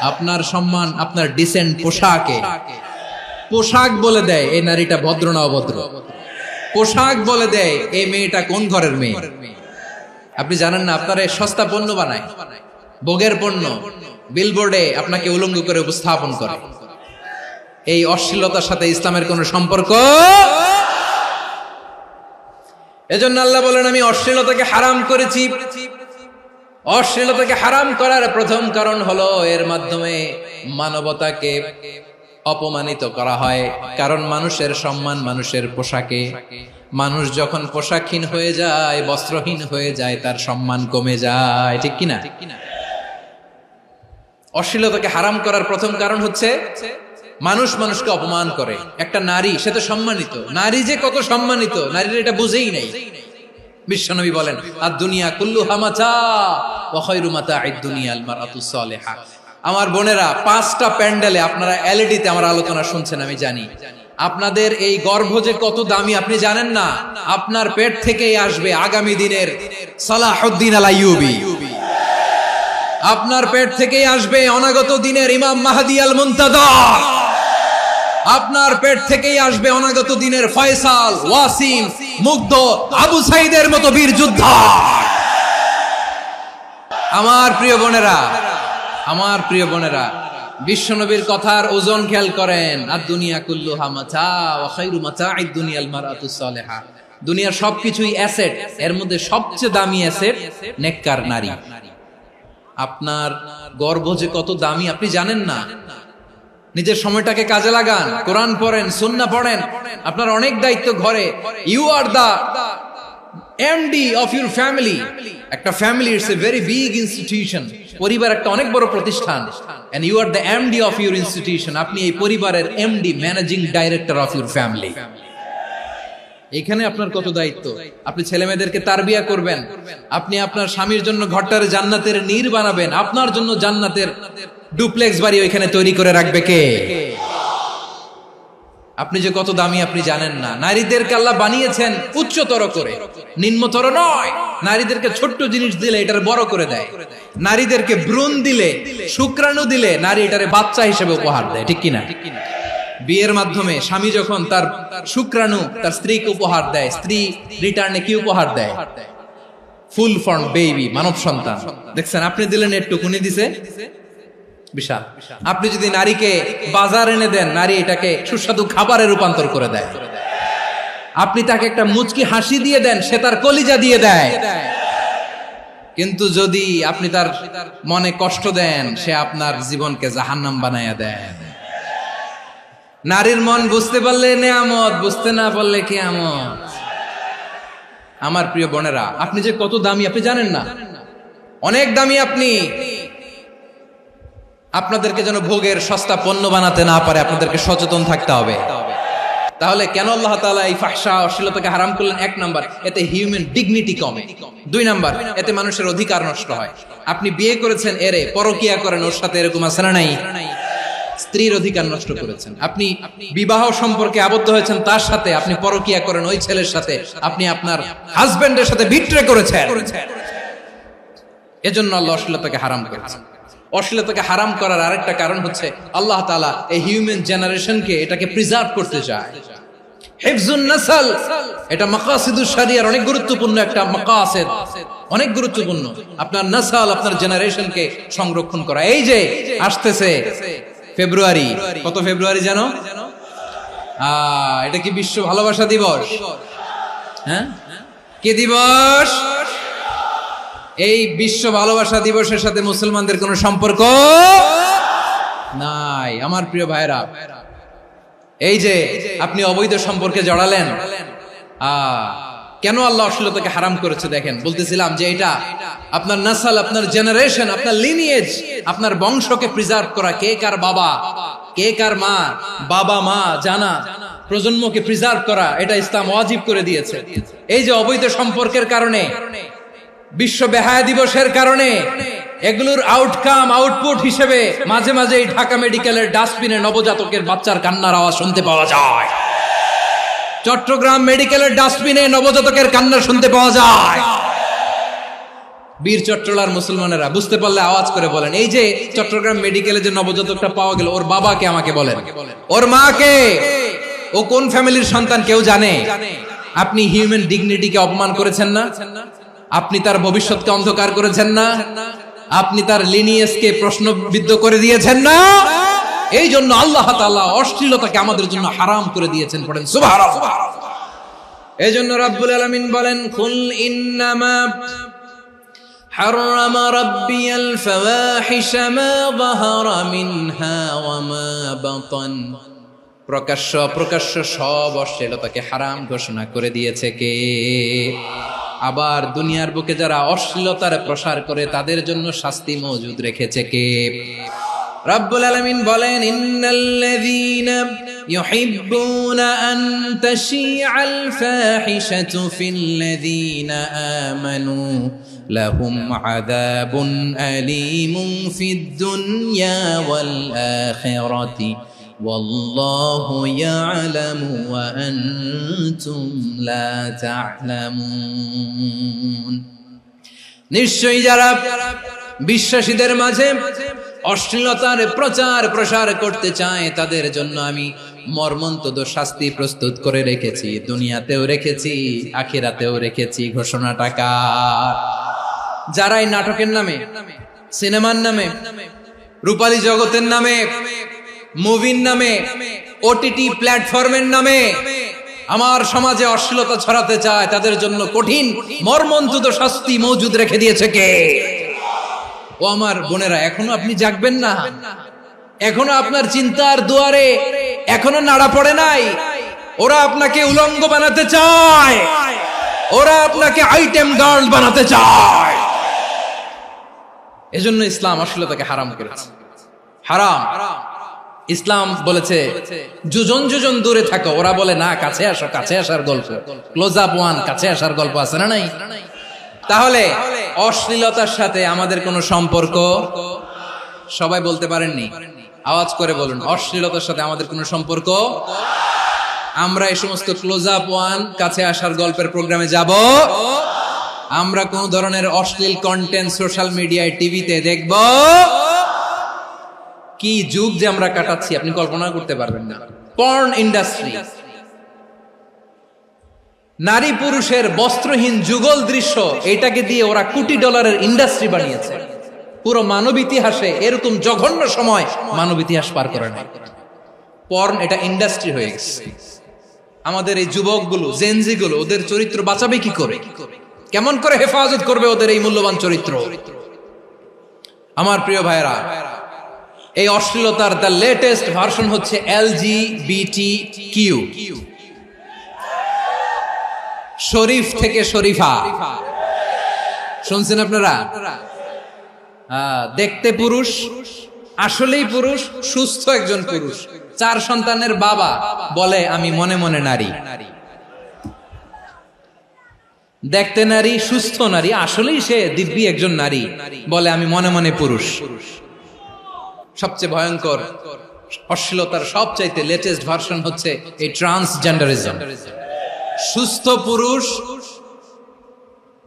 আপনার সম্মান আপনার ডিসেন্ট পোশাকে। পোশাক বলে দেয় এই নারীটা ভদ্র না অভদ্র। পোশাক বলে দেয় এই মেয়েটা কোন ঘরের মেয়ে। আপনি জানেন না, আপনার সস্তা পণ্য বানায়, ভোগের পণ্য, বিলবোর্ডে আপনাকে উলঙ্গ করে উপস্থাপন করে। এই অশ্লীলতার সাথে ইসলামের কোন সম্পর্ক। এজন্য আল্লাহ বলেন, আমি অশ্লীলতাকে হারাম করেছি। অশ্লীলতাকে হারাম করার প্রথম কারণ হলো এর মাধ্যমে মানবতাকে অপমানিত করা হয়। কারণ মানুষের সম্মান মানুষের পোশাকে। মানুষ যখন পোশাকহীন হয়ে যায়, বস্ত্রহীন হয়ে যায়, তার সম্মান কমে যায়। ঠিক কিনা? অশ্লীলতাকে হারাম করার প্রথম কারণ হচ্ছে মানুষ মানুষকে অপমান করে। একটা নারী, সে তো সম্মানিত, নারী যে কত সম্মানিত নারীর এটা বুঝেই নাই। বিশ্বনবী বলেন আদ-দুনিয়া কুল্লুহা মাতা ওয়া খায়রু মাতা'আদ দুনিয়া আল মারআতুস সালিহা। আমার বোনেরা, 5টা প্যান্ডেলে আপনারা এলইডিতে আমার আলোচনা শুনছেন, আমি জানি। আপনাদের এই গর্ভ যে কত দামি আপনি জানেন না। আপনার পেট থেকেই আসবে আগামী দিনের সালাহুদ্দিন আল আইয়ুবী, আপনার পেট থেকেই আসবে অনাগত দিনের ইমাম মাহদী আল মুনতাযর, আপনার পেট থেকেই আসবে অনাগত দিনের ফয়সাল, ওয়াসিম, মুগ্ধ, আবু সাইদের মতো বীর যোদ্ধা। আমার প্রিয় বোনেরা, আমার প্রিয় বোনেরা, বিশ্বনবীর কথার ওজন খেয়াল করেন। আদ-দুনিয়া কুল্লুহা মাতা ওয়া খায়রু মাতা'আদ দুনিয়া আল মারআতুস সালিহা। দুনিয়ার সবকিছুই অ্যাসেট, এর মধ্যে সবচেয়ে দামি অ্যাসেট নেককার নারী। আপনার গর্ভ যে কত দামি আপনি জানেন না। নিজের সময়টাকে কাজে লাগান, কোরআন পড়েন, সুন্নাহ পড়েন। আপনার অনেক দায়িত্ব ঘরে। You are the MD of your family. একটা family it's a very big institution. পরিবার একটা অনেক বড় প্রতিষ্ঠান, and you are the MD of your institution. আপনি এই পরিবারের MD, managing director of your family. এখানে আপনার কত দায়িত্ব। আপনি ছেলে মেয়েদেরকে তারবিয়া করবেন, আপনি আপনার স্বামীর জন্য ঘরটারে জান্নাতের নীর বানাবেন, আপনার জন্য জান্নাতের ডুপ্লেক্স বাড়ি ওইখানে তৈরি করে রাখবে কে? আপনি যে কত দামি আপনি জানেন না। নারীদেরকে আল্লাহ বানিয়েছেন উচ্চতর করে, নিম্নতর নয়। নারীদেরকে ছোট্ট জিনিস দিলে এটার বড় করে দেয়। নারীদেরকে ভ্রূণ দিলে, শুক্রাণু দিলে নারী এটারে বাচ্চা হিসেবে উপহার দেয়, ঠিক কিনা? বিয়ের মাধ্যমে স্বামী যখন তার শুক্রাণু তার স্ত্রীকে উপহার দেয়, স্ত্রী রিটার্নে কি উপহার দেয়? ফুল ফর্ম বেবি, মানব সন্তান। দেখছেন, আপনি দিলেন একটুকুনি, দিছে বিশাল। আপনি যদি নারীকে বাজার এনে দেন, নারী এটাকে সুস্বাদু খাবারে রূপান্তর করে দেয়। আপনি তাকে একটা মুচকি হাসি দিয়ে দেন, সে তার কলিজা দিয়ে দেয়। কিন্তু যদি আপনি তার মনে কষ্ট দেন, সে আপনার জীবনকে জাহান্নাম বানায়া দেয়। নারীর মন বুঝতে পারলে নেয়ামত, বুঝতে না পারলে কিয়ামত। আমার প্রিয় বোনেরা, আপনি যে কত দামি আপনি জানেন না। অনেক দামি আপনি। আপনাদেরকে যেন ভোগের সস্তা পণ্য বানাতে না পারে, আপনাদেরকে সচেতন থাকতে হবে। তাহলে কেন আল্লাহ তাআলা এই ফাহশা, অশ্লীলতাকে হারাম করলেন? 1 নাম্বার, এতে হিউম্যান ডিগনিটি কমে। 2 নাম্বার, এতে মানুষের অধিকার নষ্ট হয়। আপনি বিয়ে করেছেন, এরে পরকিয়া করেন, ওর সাথে এরকম আছে না নাই? স্ত্রীর অধিকার নষ্ট করেছেন। আপনি বিবাহ সম্পর্কে আবদ্ধ হয়েছেন তার সাথে, আপনি পরকিয়া করেন ওই ছেলের সাথে, আপনি আপনার হাজবেন্ডের সাথে বিট্রে করেছেন। এজন্য আল্লাহ অশ্লীলতাকে হারাম করেছেন। অশ্লীলতাকে হারাম করার আরেকটা কারণ হচ্ছে আল্লাহ তাআলা এই হিউম্যান জেনারেশনকে এটাকে প্রিজার্ভ করতে চায়। হিফজুন নাসল, এটা মাকাসিদুশ শরিয়ার অনেক গুরুত্বপূর্ণ একটা মাকাসিদ, অনেক গুরুত্বপূর্ণ। আপনার নাসল, আপনার জেনারেশনকে সংরক্ষণ করা। এই যে আসতেছে ফেব্রুয়ারি, কত ফেব্রুয়ারি জানো? এটা কি বিশ্ব ভালোবাসা দিবস? হ্যাঁ, কি দিবস? এই বিশ্ব ভালোবাসা দিবসের সাথে মুসলমানদের কোনো সম্পর্ক নাই। আমার প্রিয় ভাইরা, এই যে আপনি অবৈধ সম্পর্কে জড়ালেন, কেন আল্লাহ অশ্লীলতাকে হারাম করেছে দেখেন। বলতেছিলাম যে এটা আপনার নাসল, আপনার জেনারেশন, আপনার লিনিয়েজ, আপনার বংশকে প্রিজার্ভ করা। কে কার বাবা, কে কার মা, বাবা মা জানা, প্রজন্মকে প্রিজার্ভ করা, এটা ইসলাম ওয়াজিব করে দিয়েছে। এই যে অবৈধ সম্পর্কের কারণে, বিশ্ব বেহায়া দিবসের কারণে, এগুলোর আউটকাম, আউটপুট হিসেবে মাঝে মাঝে এই ঢাকা মেডিকেলের ডাস্টবিনে নবজাতকের বাচ্চার কান্নার আওয়াজ শুনতে পাওয়া যায়। চট্টগ্রাম মেডিকেলের ডাস্টবিনে নবজাতকের কান্না শুনতে পাওয়া যায়। বীর চট্টলার মুসলমানেরা বুঝতে পারলে আওয়াজ করে বলেন, এই যে চট্টগ্রাম মেডিকেলে যে নবজাতকটা পাওয়া গেল, ওর বাবাকে আমাকে বলেন, ওর মাকে, ও কোন ফ্যামিলির সন্তান কেউ জানে? আপনি হিউম্যান ডিগনিটিকে অপমান করেছেন না? আপনি তার ভবিষ্যৎকে অন্ধকার করেছেন না? আপনি তার লিনিয়েজকে প্রশ্নবিদ্ধ করে দিয়েছেন না? এই জন্য আল্লাহ তাআলা অশ্লীলতাকে আমাদের জন্য হারাম করে দিয়েছেন। পড়েন সুবহানাল্লাহ। এই জন্য রব্বুল আলামিন বলেন, কুল ইন্নামা হারাম রাব্বিয়াল ফাওয়াহিশা মা যাহারা মিনহা ওয়া মা বাতান। প্রকাশ্য অপ্রকাশ্য সব অশ্লীলতাকে হারাম ঘোষণা করে দিয়েছে কে? আবার দুনিয়ার বুকে যারা অশ্লীলতার প্রসার করে তাদের জন্য শাস্তি মজুদ রেখেছে কে? রব্বুল আলামিন বলেন, ইন্নাল্লাযীনা ইউহিব্বুনা আন তাশিআল ফাহিশাতু ফিল্লাযীনা আমানু লাহুম আযাবুন আলীমুন ফিদ দুনিয়া ওয়াল আখিরাতি ওয়াল্লাহু ইয়ালামু ওয়া আনতুম লা তা'লামুন। নিশ্চয়ই যারা বিশ্বাসীদের মাঝে অশ্লীলতার প্রচার প্রসার করতে চায় তাদের জন্য আমি মর্মন্তুদ শাস্তি প্রস্তুত করে রেখেছি, দুনিয়াতেও রেখেছি, আখিরাতেও রেখেছি। ঘোষণাটা কার? যারাই নাটকের নামে, সিনেমার নামে, রূপালী জগতের নামে, মুভির নামে, ওটিটি প্ল্যাটফর্মের নামে আমার সমাজে অশ্লীলতা ছড়াতে চায় তাদের জন্য কঠিন মর্মন্তুদ শাস্তি মজুদ রেখে দিয়েছে কে? ও আমার বোনেরা, এখনো আপনি জাগবেন না? এখনো আপনার চিন্তার দুয়ারে এখনো নাড়া পড়ে নাই? ওরা আপনাকে উলঙ্গ বানাতে চায়, ওরা আপনাকে আইটেম গার্ল বানাতে চায়। এজন্য ইসলাম অশ্লীলতাকে হারাম করেছে। হারাম। ইসলাম বলেছে যোজন যোজন দূরে থাকো, ওরা বলে না কাছে আসো, কাছে আসার গল্প, ক্লোজ আপ ওয়ান, কাছে আসার গল্প আছে না নাই? তাহলে অশ্লীলতার সাথে আমাদের কোনো সম্পর্ক? সবাই বলতে পারেননি, আওয়াজ করে বলুন, অশ্লীলতার সাথে আমাদের কোনো সম্পর্ক? আমরা এই সমস্ত ক্লোজ আপ ওয়ান, কাছে আসার গল্পের প্রোগ্রামে যাব? আমরা কোন ধরনের অশ্লীল কন্টেন্ট সোশ্যাল মিডিয়ায়, টিভিতে দেখব? কি যুগ যে আমরা কাটাচ্ছি আপনি কল্পনা করতে পারবেন না। পর্ন ইন্ডাস্ট্রি, নারী পুরুষের বস্ত্রহীন যুগল দৃশ্য, এটাকে দিয়ে ওরা কোটি ডলারের ইন্ডাস্ট্রি বানিয়েছে। পুরো মানব ইতিহাসে এরকম জঘন্য সময় মানব ইতিহাস পার করে না। পর্ন এটা ইন্ডাস্ট্রি হয়ে গেছে। আমাদের এই যুবকগুলো, জেনজি গুলো, ওদের চরিত্র বাঁচাবে কি করে? কেমন করে হেফাজত করবে ওদের এই মূল্যবান চরিত্র? আমার প্রিয় ভাইরা, এই অশ্লীলতার দ্য লেটেস্ট ভার্সন হচ্ছে LGBTQ, শরীফ থেকে শরীফা। শুনছেন আপনারা? দেখতে পুরুষ, আসলেই পুরুষ, সুস্থ একজন পুরুষ, 4 সন্তানের বাবা, বলে আমি মনে মনে নারী। দেখতে নারী, সুস্থ নারী, আসলেই সে দিব্যি একজন নারী, বলে আমি মনে মনে পুরুষ। সবচেয়ে ভয়ঙ্কর অশ্লীলতার সবচাইতে লেটেস্ট ভার্সন হচ্ছে এই ট্রান্সজেন্ডারিজম। সুস্থ পুরুষ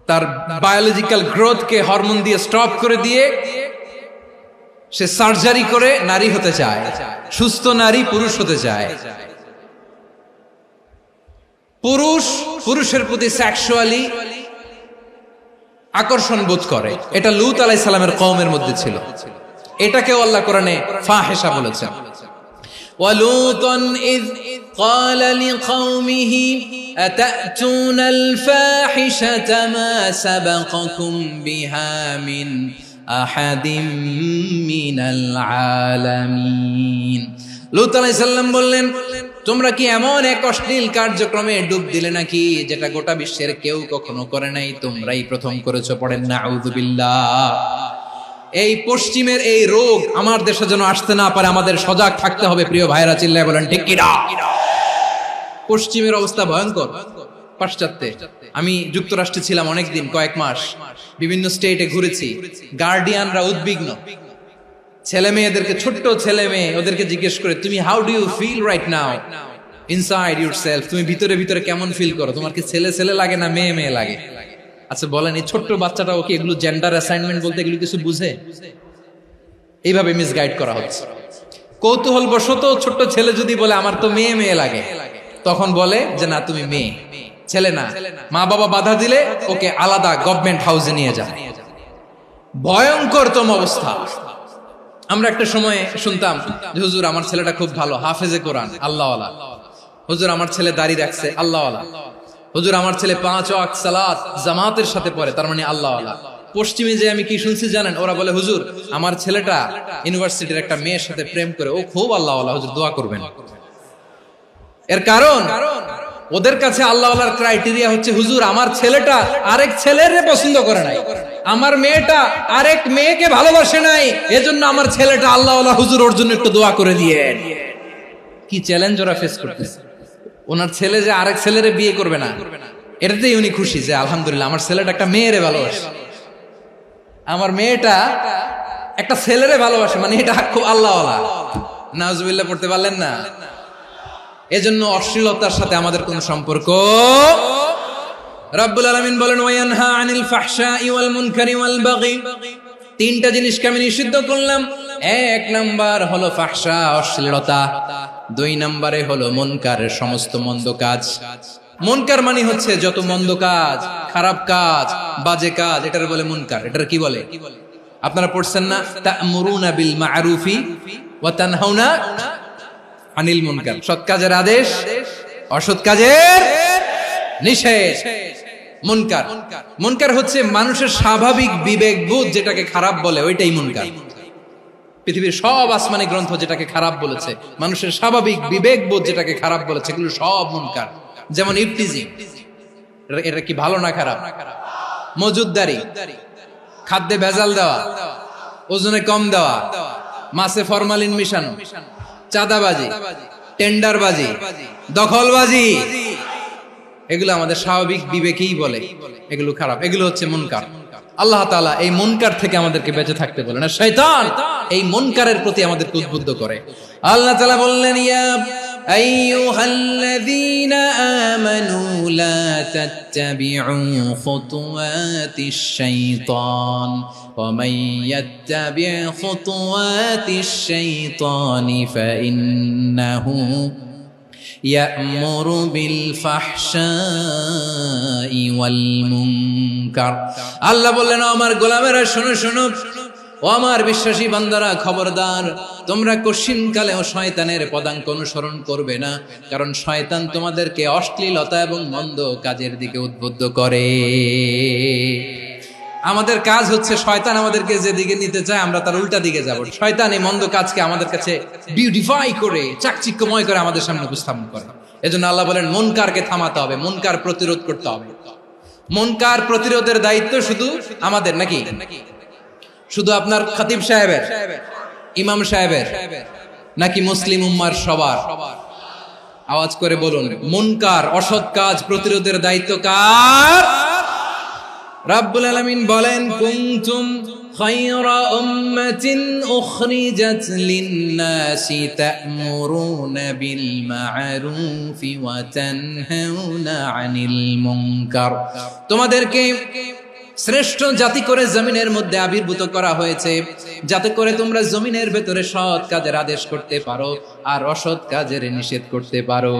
তার বায়োলজিক্যাল গ্রোথকে হরমোন দিয়ে স্টপ করে দিয়ে সে সার্জারি করে নারী হতে চায়, সুস্থ নারী পুরুষ হতে চায়। পুরুষ পুরুষের প্রতি সেক্সুয়ালি আকর্ষণ বোধ করে, এটা লূত আলাইহিস সালামের কওমের মধ্যে ছিল। এটাকেও আল্লাহ কোরআনে ফাহিশা বলেছেন। ওয়ালুতান ইয قال لقومه أتأتون الفاحشة ما سبقكم بها من أحد من العالمين। লূত আলাইহিস সালাম বললেন, তোমরা কি এমন এক অশ্লীল কার্যক্রমে ডুব দিলে নাকি যেটা গোটা বিশ্বের কেউ কখনো করে নাই, তোমরাই প্রথম করেছো? পড়েন নাউযুবিল্লাহ। এই পশ্চিমের এই রোগ আমার দেশে যেন আসতে না পারে, আমাদের সজাগ থাকতে হবে। প্রিয় ভাইরা, চিল্লায় বলেন ঠিক কি না? পশ্চিমের অবস্থা ভয়ঙ্কর। পাশ্চাত্যে, আমি যুক্তরাষ্ট্রে ছিলাম অনেকদিন, কয়েক মাস, বিভিন্ন স্টেটে ঘুরেছি। গার্ডিয়ানরা উদ্বিগ্ন, ছেলে মেয়েদেরকে, ছোট্ট ছেলে মেয়ে, ওদেরকে জিজ্ঞেস করে, তুমি how do you feel right now inside yourself? তুমি ভিতরে ভিতরে কেমন ফিল করো? তোমার কি ছেলে ছেলে লাগে না মেয়ে মেয়ে লাগে? আচ্ছা বলেন, এই ছোট্ট বাচ্চাটাও কি এগুলো জেন্ডার অ্যাসাইনমেন্ট বলতে এগুলো কিছু বুঝে? এইভাবে মিসগাইড করা হচ্ছে। কৌতূহল বশত ছোট্ট ছেলে যদি বলে আমার তো মেয়ে মেয়ে লাগে, তখন বলে যে না তুমি মেয়ে, ছেলে না। মা বাবা বাধা দিলে ওকে আলাদা গভর্নমেন্ট হাউসে নিয়ে যায়। ভয়ঙ্করতম অবস্থা। আমরা একটা সময় শুনতাম যে হুজুর আমার ছেলেটা খুব ভালো, হাফেজে কোরআন, আল্লাহওয়ালা। হুজুর আমার ছেলে দাড়ি রাখছে, আল্লাহওয়ালা। হুজুর আমার ছেলে 5 ওয়াক্ত সালাত জামাতের সাথে পড়ে, তার মানে আল্লাহওয়ালা। পশ্চিমে যে আমি কি শুনছি জানেন? ওরা বলে হুজুর আমার ছেলেটা ইউনিভার্সিটির একটা মেয়ের সাথে প্রেম করে, ও খুব আল্লাহওয়ালা, হুজুর দোয়া করবেন। এর কারণ ওদের কাছে আল্লাহওয়ালার ক্রাইটেরিয়া হচ্ছে, হুজুর আমার ছেলেটা আরেক ছেলের পছন্দ করে নাই, আমার মেয়েটা আরেক মেয়েকে ভালোবাসে নাই, এজন্য আমার ছেলেটা আল্লাহওয়ালা, হুজুর ওর জন্য একটু দোয়া করে দিয়ে। কি চ্যালেঞ্জ ওরা ফেস করতেছে। ওনার ছেলে যে আরেক ছেলেরে বিয়ে করবে না, এটাতেই উনি খুশি যে আলহামদুলিল্লাহ আমার ছেলেটা একটা মেয়েরে ভালোবাসে, আমার মেয়েটা একটা ছেলেরে ভালোবাসে, মানে এটা খুব আল্লাহওয়ালা। নাউজুবিল্লাহ পড়তে পারলেন না? এজন্য অশ্লীলতার সাথে আমাদের কোন সম্পর্ক। রাব্বুল আলামিন বলেন ওয়ায়ানহা আনিল ফাহশাই ওয়াল মুনকারি ওয়াল বাগি, তিনটা জিনিসকে আমি নিষিদ্ধ করলাম। এক নাম্বার হলো ফাহশা, অশ্লীলতা। দুই নম্বরে হলো মুনকার, সমস্ত মন্দ কাজ। মুনকার মানে হচ্ছে যত মন্দ কাজ, খারাপ কাজ, বাজে কাজ, এটার বলে মুনকার। এটার কি বলে? আপনারা পড়ছেন না, তা'মুরুনা বিল মা'রুফি ওয়া তানহাউনা আনিল মুনকার। সৎ কাজের আদেশ, অসৎ কাজের নিষেধ। মুনকার, মুনকার হচ্ছে মানুষের স্বাভাবিক বিবেকবোধ যেটাকে খারাপ বলে, ওইটাই মুনকার। পৃথিবীর সব আসমানি গ্রন্থ যেটাকে খারাপ বলেছে, মানুষের স্বাভাবিক বিবেকবোধ যেটাকে খারাপ বলেছে, এগুলো সব মুনকার। যেমন ইফতিজিং, এটা কি ভালো না খারাপ? মজুদদারি, খাদ্যে ভেজাল দেওয়া, ওজনে কম দেওয়া, মাছে ফরমালিন মিশানো, চাঁদাবাজি, টেন্ডারবাজি, দখলবাজি, এগুলো আমাদের স্বাভাবিক বিবেকেই বলে এগুলো খারাপ, এগুলো হচ্ছে মুনকার। আল্লাহ তাআলা এই মুনকার থেকে আমাদেরকে বেঁচে থাকতে বলেন, আর শয়তান এই মুনকারের প্রতি আমাদেরকে উদ্বুদ্ধ করে। আল্লাহ তাআলা বললেন, ইয়া আইয়ুহাল্লাযীনা আমানু লা তাত্তাবিউ খুতুওয়াতিশ শাইতান ওয়া মান ইয়াত্তাবি' খুতুওয়াতিশ শাইতানি ফাইন্নাহু ইয়া'মুরু বিল ফাহশাই ওয়াল মুনকার। আল্লাহ বললেন, আমার গোলামেরা শোনো শোনো, ও আমার বিশ্বাসী বান্দারা খবরদার, তোমরা কশিনকালেও শয়তানের পদাঙ্ক অনুসরণ করবে না, কারণ শয়তান তোমাদেরকে অশ্লীলতা এবং মন্দ কাজের দিকে উদ্বুদ্ধ করে। আমাদের কাজ হচ্ছে শয়তান আমাদেরকে যেদিকে নিতে চায় আমরা তার উল্টা দিকে যাব। শয়তান এই মন্দ কাজকে আমাদের কাছে বিউটিফাই করে, চাকচিক্যময় করে আমাদের সামনে উপস্থাপন করে। এজন্য আল্লাহ বলেন মুনকারকে থামাতে হবে, মুনকার প্রতিরোধ করতে হবে। মুনকার প্রতিরোধের দায়িত্ব শুধু আমাদের নাকি? শুধু আপনার খতিব সাহেবের, ইমাম সাহেবের, নাকি মুসলিম উম্মার সবার? আওয়াজ করে বলুন, মুনকার অসৎ কাজ প্রতিরোধের দায়িত্ব কার? রাব্বুল আলামিন বলেন, কুনতুম খায়রা উম্মাতিন উখরিজাত লিন-নাসি তা'মুরুনা বিল মা'রুফি ওয়া তানহাউনা আনিল মুনকার। তোমাদেরকে শ্রেষ্ঠ জাতি করে জমিনের মধ্যে আবির্ভূত করা হয়েছে, যাতে করে তোমরা জমিনের ভেতরে সৎ কাজের আদেশ করতে পারো আর অসৎ কাজের নিষেধ করতে পারো।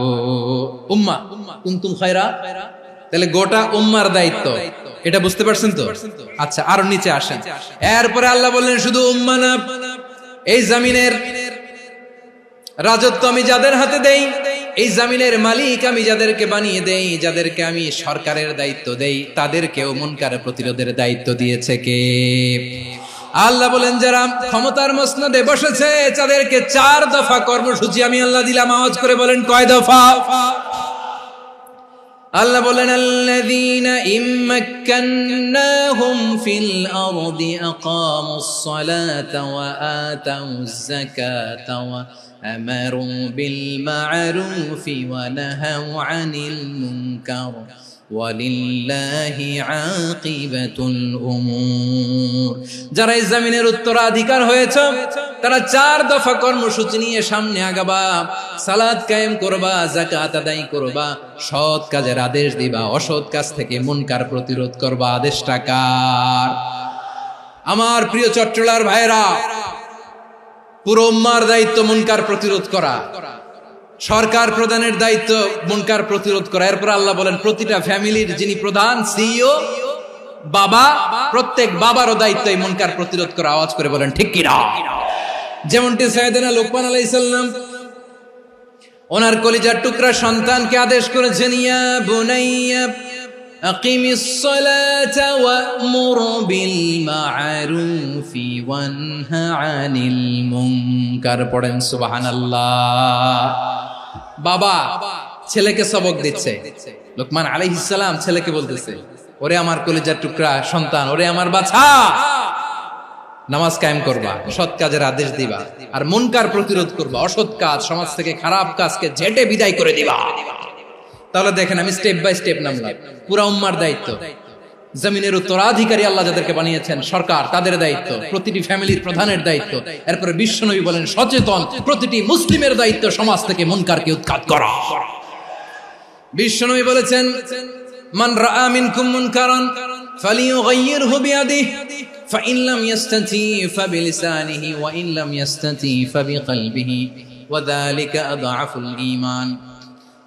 উম্মাহ, কুনতুম খায়রা, তাহলে গোটা উম্মার দায়িত্ব, এটা বুঝতে পারছেন তো? আচ্ছা, আরো নিচে আসেন। এরপরে আল্লাহ বললেন, শুধু উম্মাহ না, এই জমিনের রাজত্ব আমি যাদের হাতে দেই, এই জমিনের মালিক আমি যাদেরকে বানিয়ে দেই, যাদেরকে আমি সরকারের দায়িত্ব দেই, তাদেরকেও মুনকার প্রতিরোধের দায়িত্ব দিয়েছে কে? আল্লাহ বলেন, যারা ক্ষমতার মসনদে বসেছে তাদেরকে 4 দফা কর্মসূচি আমি আল্লাহ দিলাম। আওয়াজ করে বলেন, কয় দফা? আল্লাহ বলেন, আল্লাযীনা ইম্মাক্কান্নাহুম ফিল আরদি আকামুস সালাতা ওয়া আতাউয যাকাতা ওয়া আমারু বিল মা'রুফি ওয়া নাহাউ আনিল মুনকার ওয়ালিল্লাহি আকিবাতুল উমুর। যারা এই জমিনের উত্তরাধিকার হয়েছে তারা 4 দফা কর্মসূচি নিয়ে সামনে আগাবা। সালাত কায়েম করবা, যাকাত আদায় করবা, সৎ কাজের আদেশ দিবা, অসৎ কাজ থেকে মুনকার প্রতিরোধ করবা। আদেশটা কার? আমার প্রিয় চট্টলার ভাইরা, পুরো উম্মার দায়িত্ব মুনকার প্রতিরোধ করা, সরকার প্রধানের দায়িত্ব মুনকার প্রতিরোধ করা। এরপর আল্লাহ বলেন, প্রতিটা ফ্যামিলির যিনি প্রধান সিইও বাবা, প্রত্যেক বাবারও দায়িত্ব এই মুনকার প্রতিরোধ করা। আওয়াজ করে বলেন ঠিক কি না? যেমনটি সাইয়েদনা লুকমান আলাইহিস সালাম ওনার কলিজার টুকরা সন্তানকে আদেশ করেছেন, ইয়া বুনাইয়া আকিমিস সালাতা ওয়া'মুর বিল মা'রুফি ওয়ানহা আনিল মুনকার। পড়েন সুবহানাল্লাহ। বাবা ছেলেকে সবক দিচ্ছে। লোকমান আলাইহিস সালাম ছেলেকে বলতেছে, ওরে আমার কলিজার টুকরা সন্তান, ওরে আমার বাছা, নামাজ কায়েম করবা, সৎ কাজের আদেশ দিবা, আর মুনকার প্রতিরোধ করবা, অসৎ কাজ, সমাজ থেকে খারাপ কাজকে ঝেঁটে বিদায় করে দিবা। তাহলে দেখেন, আমি স্টেপ বাই স্টেপ নামলাম। পুরা উম্মার দায়িত্ব, জমিনের উত্তরাধিকারী আল্লাহ যাদেরকে বানিয়েছেন, সরকার, তাদের দায়িত্ব, প্রতিটি ফ্যামিলির প্রধানের দায়িত্ব। এরপরে বিশ্বনবী বলেন সচেতন প্রতিটি মুসলিমের দায়িত্ব সমাজ থেকে মুনকারকে উৎখাত করা। বিশ্বনবী বলেছেন, মান রাআ মিনকুম মুনকারান ফালিয়ুগাইয়িরহু বিয়াদিহি ফাইন লাম ইয়াস্তাতি ফাবিলিসানিহি ওয়া ইন লাম ইয়াস্তাতি ফাবিকলবিহি ওয়া যালিকা আযআফুল ঈমান।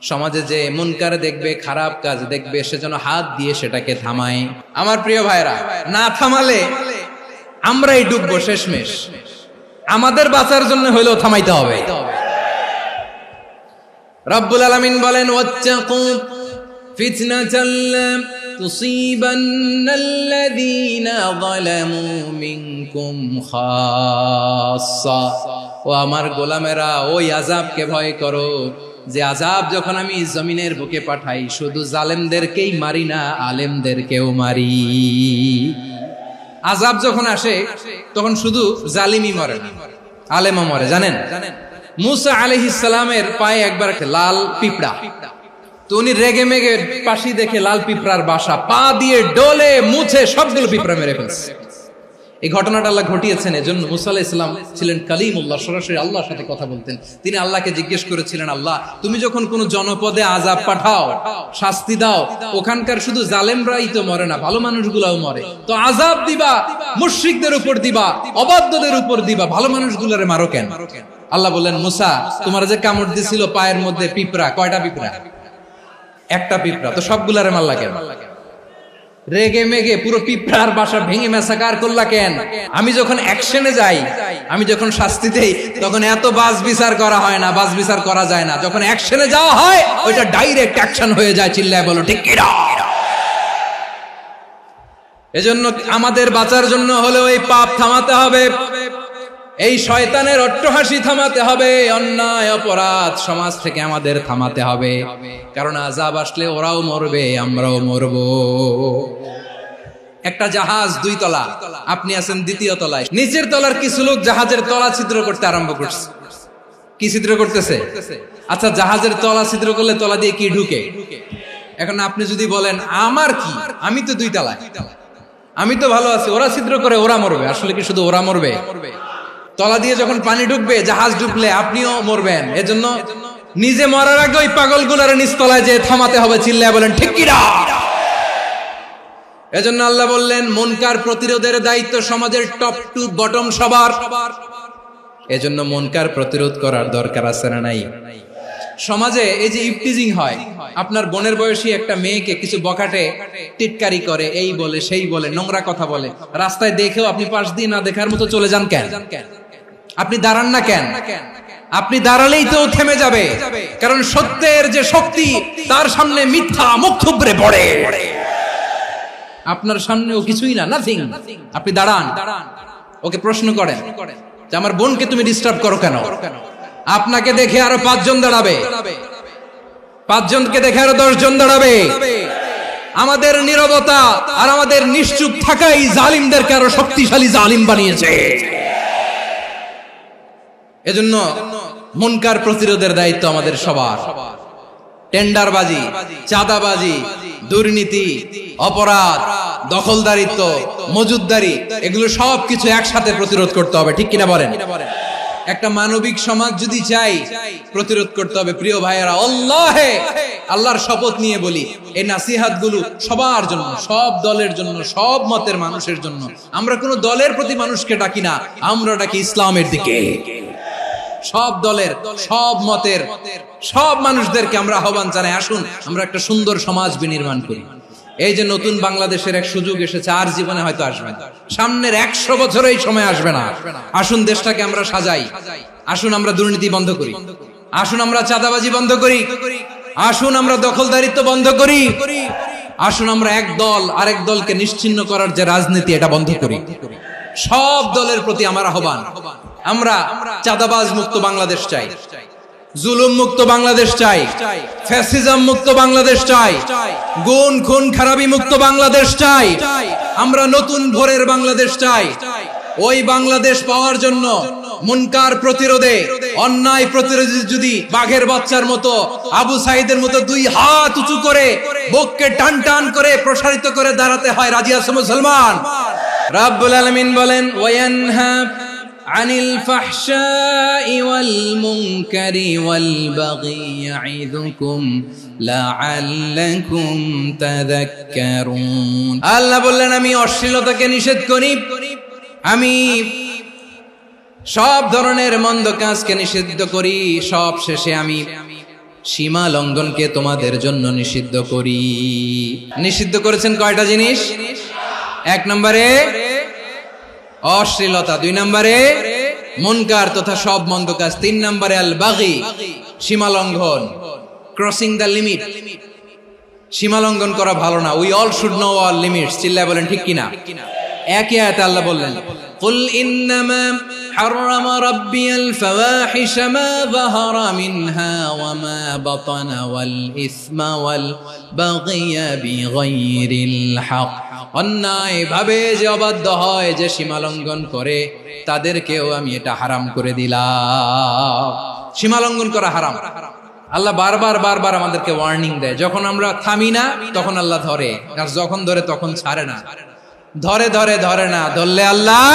সমাজে যে মুনকার দেখবে, খারাপ কাজ দেখবে, সে যেন হাত দিয়ে সেটাকে থামায়। আমার প্রিয় ভাইরা, না থামালে আমরাই ডুববো শেষমেশ। আমাদের বাঁচার জন্য হইলেও থামাইতে হবে। রব্বুল আলামিন বলেন, ওয়াত্তাকু ফিতনাতাল লা তুসিবান্নাল্লাযীনা যালামু মিনকুম খাসসা। ও আমার গোলামেরা, ওই আযাবকে ভয় করো যে আযাব যখন আমি জমিনের বুকে পাঠাই, শুধু জালেমদেরকেই মারি না, আলেমদেরকেও মারি। আযাব যখন আসে তখন শুধু জালিমই মরে না, আলেমও মরে। জানেন, মুসা আলাইহিস সালামের পায়ে একবার লাল পিঁপড়া, তো উনি রেগে মেগে পাশি দেখে লাল পিঁপড়ার বাসা, পা দিয়ে ডলে মুছে সবগুলো পিঁপড়া মেরে ফেলছে। এই ঘটনাটা আল্লাহ ঘটিয়েছেন। এজন্য মুসা আলাইহিস সালাম ছিলেন কালিমুল্লাহ, সরাসরি আল্লাহর সাথে কথা বলতেন। তিনি আল্লাহকে জিজ্ঞেস করেছিলেন, আল্লাহ তুমি যখন কোন জনপদে আযাব পাঠাও, শাস্তি দাও, ওখানকার শুধু জালেমরাই তো মরে না, ভালো মানুষগুলাও মরে, তো আযাব দিবা মুশরিকদের উপর দিবা, অবাধ্যদের উপর দিবা, ভালো মানুষগুলোরে মারো কেন? আল্লাহ বললেন, মুসা তোমার যে কামড় দিছিল পায়ের মধ্যে পিঁপড়া, কয়টা পিঁপড়া? একটা পিঁপড়া, তো সবগুলারে মারলা কেন? রেগে মেগে পুরো পিঁপড়ার বাসা ভেঙে মেসাকার করলা কেন? আমি যখন অ্যাকশনে যাই, আমি যখন শাস্তি দেই, তখন এত বাস বিচার করা হয় না, বাস বিচার করা যায় না। যখন অ্যাকশনে যাওয়া হয়, ওইটা ডাইরেক্ট অ্যাকশন হয়ে যায়। চিল্লায় বলো ঠিক কি না? এজন্য আমাদের বাঁচার জন্য হলেও এই পাপ থামাতে হবে, এই শয়তানের অট্টহাসি থামাতে হবে, অন্যায় অপরাধ সমাজ থেকে আমাদের থামাতে হবে। কারণ আযাব আসলে ওরাও মরবে, আমরাও মরব। একটা জাহাজ 2 তলা, আপনি আছেন 2য় তলায়। নিচের তলার কিছু লোক জাহাজের তলা ছিদ্র করতে আরম্ভ করছে। কি ছিদ্র করতেছে? আচ্ছা, জাহাজের তলা ছিদ্র করলে তলা দিয়ে কি ঢুকে? এখন আপনি যদি বলেন আমার কি, আমি তো 2 তলায়, আমি তো ভালো আছি, ওরা ছিদ্র করে ওরা মরবে। আসলে কি শুধু ওরা মরবে? তলা দিয়ে যখন পানি ঢুকবে, জাহাজ ঢুকলে আপনিও মরবেন। এজন্য নিজে মরার আগে ওই পাগলগুলোর নিচতলায় যে থামাতে হবে। চিল্লায় বলেন ঠিক কি না? এজন্য আল্লাহ বললেন, মুনকার প্রতিরোধের দায়িত্ব সমাজের টপ টু বটম সবার। এজন্য মুনকার প্রতিরোধ করার দরকার আছে না নাই? সমাজে এই যে ইফটিজিং হয়, আপনার বোনের বয়সী একটা মেয়েকে কিছু বখাটে টিটকারি করে, এই বলে সেই বলে, নোংরা কথা বলে, রাস্তায় দেখেও আপনি পাশ দিয়ে না দেখার মতো চলে যান কেন? আপনি দাঁড়ান না কেন? আপনি দাঁড়ালেই তো থেমে যাবে, কারণ সত্যের যে শক্তি, তার সামনে মিথ্যা মুখ থুবড়ে পড়ে। আপনার সামনে ও কিছুই না, নাথিং। আপনি দাঁড়ান, ওকে প্রশ্ন করেন যে আমার বোনকে তুমি ডিস্টার্ব করো কেন? আপনাকে দেখে আরো 5 জন দাঁড়াবে, 5 জনকে দেখে আরো 10 জন দাঁড়াবে। আমাদের নীরবতা আর আমাদের নিশ্চুপ থাকাই জালিমদেরকে আরো শক্তিশালী জালিম বানিয়েছে। এজন্য মুনকার প্রতিরোধের দায়িত্ব আমাদের সবার। টেন্ডারবাজি, চাঁদাবাজি, দুর্নীতি, অপরাধ, দখলদারিত্ব, মজুদদারি, এগুলো সবকিছু একসাথে প্রতিরোধ করতে হবে। ঠিক কিনা বলেন? একটা মানবিক সমাজ যদি চাই, প্রতিরোধ করতে হবে। প্রিয় ভাইয়েরা, আল্লাহর শপথ নিয়ে বলি, এই নাসিহাত গুলো সবার জন্য, সব দলের জন্য, সব মতের মানুষের জন্য। আমরা কোনো দলের প্রতি মানুষকে ডাকি না, আমরা ডাকি ইসলামের দিকে। সব দলের, সব মতের, সব মানুষদেরকে আমরা আহ্বান জানাই, আসুন আমরা একটা সুন্দর সমাজ বিনির্মাণ করি। এই যে নতুন বাংলাদেশের এক সুযোগ এসেছে, আর জীবনে হয়তো আসবে না, সামনের 100 বছর এই সময় আসবে না। আসুন দেশটাকে আমরা সাজাই, আসুন আমরা দুর্নীতি বন্ধ করি, আসুন আমরা চাঁদাবাজি বন্ধ করি, আসুন আমরা দখলদারিত্ব বন্ধ করি, আসুন আমরা এক দল আরেক দলকে নিশ্চিহ্ন করার যে রাজনীতি, এটা বন্ধ করি। সব দলের প্রতি আমার আহ্বান, আমরা চাঁদাবাজ মুক্ত বাংলাদেশ চাই, জুলুম মুক্ত বাংলাদেশ চাই, ফ্যাসিজম মুক্ত বাংলাদেশ চাই, গুণ খুন খারাপি মুক্ত বাংলাদেশ চাই, আমরা নতুন ভোরের বাংলাদেশ চাই। ওই বাংলাদেশ পাওয়ার জন্য মুনকার প্রতিরোধে, অন্যায় প্রতিরোধে যদি বাঘের বাচ্চার মতো, আবু সাইদের মতো দুই হাত উঁচু করে বুককে টান টান করে প্রসারিত করে দাঁড়াতে হয়, রাজি আছো মুসলমান? রাব্বুল আলামিন বলেন ওয়ায়ানহা আনিল ফাহশাই ওয়াল মুনকারি ওয়াল বাগি ইয়াইযুকুম লাআল্লাকুম তাযাক্কারুন। আল্লাহ বললেন আমি অশ্লীলতাকে নিষেধ করি, আমি সব ধরনের মন্দ কাজকে নিষিদ্ধ করি, সব শেষে আমি সীমা লঙ্ঘনকে তোমাদের জন্য নিষিদ্ধ করি। নিষিদ্ধ করেছেন কয়টা জিনিস? 1 নম্বরে অশ্লীলতা, 2 নম্বরে মুনকার তথা সব মন্দ কাজ, 3 নম্বরে আল বাগি সীমা লঙ্ঘন, ক্রসিং দ্য লিমিট। সীমা লঙ্ঘন করা ভালো না। We all should know our limits. চিল্লায় বলেন ঠিক কিনা? একই আয়াতে আল্লাহ বললেন কুল ইন্নামা হারামা রাব্বিয়াল ফাওয়াহিশা মা যাহারা মিনহা ওয়া মা বাতানা ওয়াল ইসমা ওয়াল বাগিয়া বিগাইরিল হক। অন্যায় ভাবে যে অবাধ্য হয়, যে সীমা লঙ্ঘন করে, তাদেরকেও আমি এটা হারাম করে দিলাম। সীমা লঙ্ঘন করা হারাম। আল্লাহ বারবার বারবার আমাদেরকে ওয়ার্নিং দেয়। যখন আমরা থামি না তখন আল্লাহ ধরে, আর যখন ধরে তখন ছাড়ে না। ধরে ধরে ধরে না, ধরলে আল্লাহ।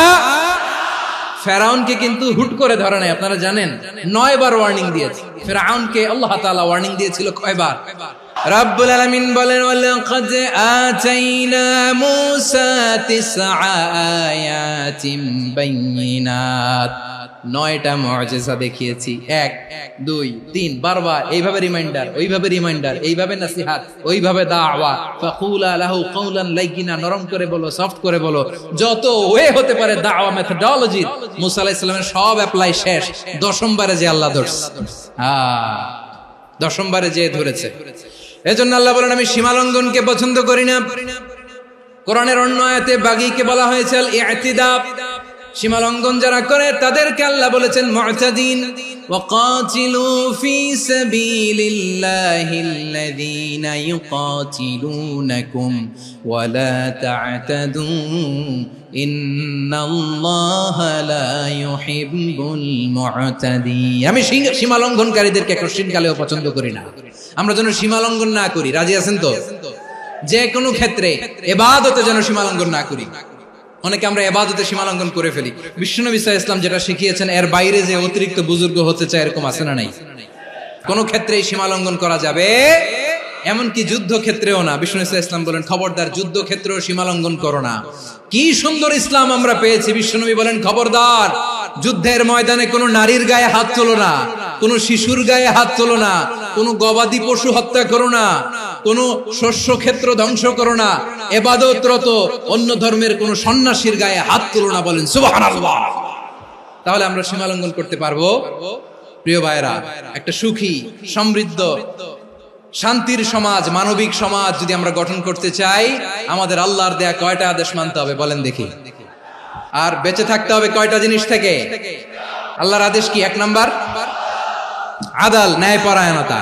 ফেরাউনকে কিন্তু হুট করে ধরে নাই, আপনারা জানেন 9 বার ওয়ার্নিং দিয়েছে। ফেরাউনকে আল্লাহ তাআলা ওয়ার্নিং দিয়েছিল কয়বার? রাব্বুল আলামিন বলেন ওয়ালাকাদ আতাইনা মূসা 9 আয়াতিন বাইয়িনাত। 9টা মুআজিজা দেখিয়েছি, 1 2 3 বারবার এইভাবে রিমাইন্ডার, ওইভাবে রিমাইন্ডার, এইভাবে নসিহত, ওইভাবে দাওয়া। ফাকুলা লাহু কাওলান লাইয়িনা, নরম করে বলো, সফট করে বলো, যত ওয়ে হতে পারে দাওয়া মেথডোলজি। মুসা আলাইহিস সালামের সব অ্যাপ্লাই শেষ, 10ম বারে যে আল্লাহ ধরছে। 10ম বারে যে ধরেছে। এজন্য আল্লাহ বলেন আমি সীমা লঙ্ঘনকে পছন্দ করি না। কোরআনের অন্য আয়াতে বাগীকে বলা হয়েছে আল ইতিদা। সীমা লঙ্ঘন যারা করে তাদেরকে আল্লাহ বলেছেন মুতাদিন। ওয়াকাতিলু ফি সাবিলিল্লাহিল্লাযীনা ইউকাতিলুনাকুম ওয়া লা তা'তাদু ইন্নাল্লাহা লা ইউহিব্বুল মুতাদিন। আমি সীমা লঙ্ঘনকারীদেরকে কোশ্চিনকালেও পছন্দ করি না। আমরা যেন সীমা লঙ্ঘন না করি, রাজি আছেন তো? যে কোনো ক্ষেত্রে ইবাদতে যেন সীমা লঙ্ঘন না করি। অনেকে আমরা ইবাদতে সীমা লঙ্ঘন করে ফেলি। বিশ্বনবী সাল্লাল্লাহু আলাইহি ওয়াসাল্লাম যেটা শিখিয়েছেন এর বাইরে যে অতিরিক্ত বুজুর্গ হতে চায়, এরকম আছে না নাই? কোন ক্ষেত্রেই সীমা লঙ্ঘন করা যাবে, এমনকি যুদ্ধ ক্ষেত্রেও না। বিশ্বনবী সাল্লাল্লাহু আলাইহি ওয়াসাল্লাম বলেন খবরদার যুদ্ধ ক্ষেত্রেও সীমা লঙ্ঘন করো না। কি সুন্দর ইসলাম আমরা পেয়েছি। বিশ্বনবী বলেন খবরদার যুদ্ধের ময়দানে কোনো নারীর গায়ে হাত তোলো না, কোনো শিশুর গায়ে হাত তোলো না, কোনো গবাদি পশু হত্যা করো না, কোনো শস্য ক্ষেত্র ধ্বংস করো না, ইবাদতরত অন্য ধর্মের কোনো সন্ন্যাসীর গায়ে হাত তোলো না। বলেন সুবহানাল্লাহ। তাহলে আমরা সীমা লঙ্ঘন করতে পারবো। প্রিয় ভাইরা, একটা সুখী, সমৃদ্ধ, শান্তির সমাজ, মানবিক সমাজ যদি আমরা গঠন করতে চাই, আমাদের আল্লাহর দেয়া কয়টা আদেশ মানতে হবে বলেন দেখি? আর বেঁচে থাকতে হবে কয়টা জিনিস থেকে? আল্লাহর আদেশ কি? 1 নাম্বার আদাল, ন্যায়পরায়ণতা।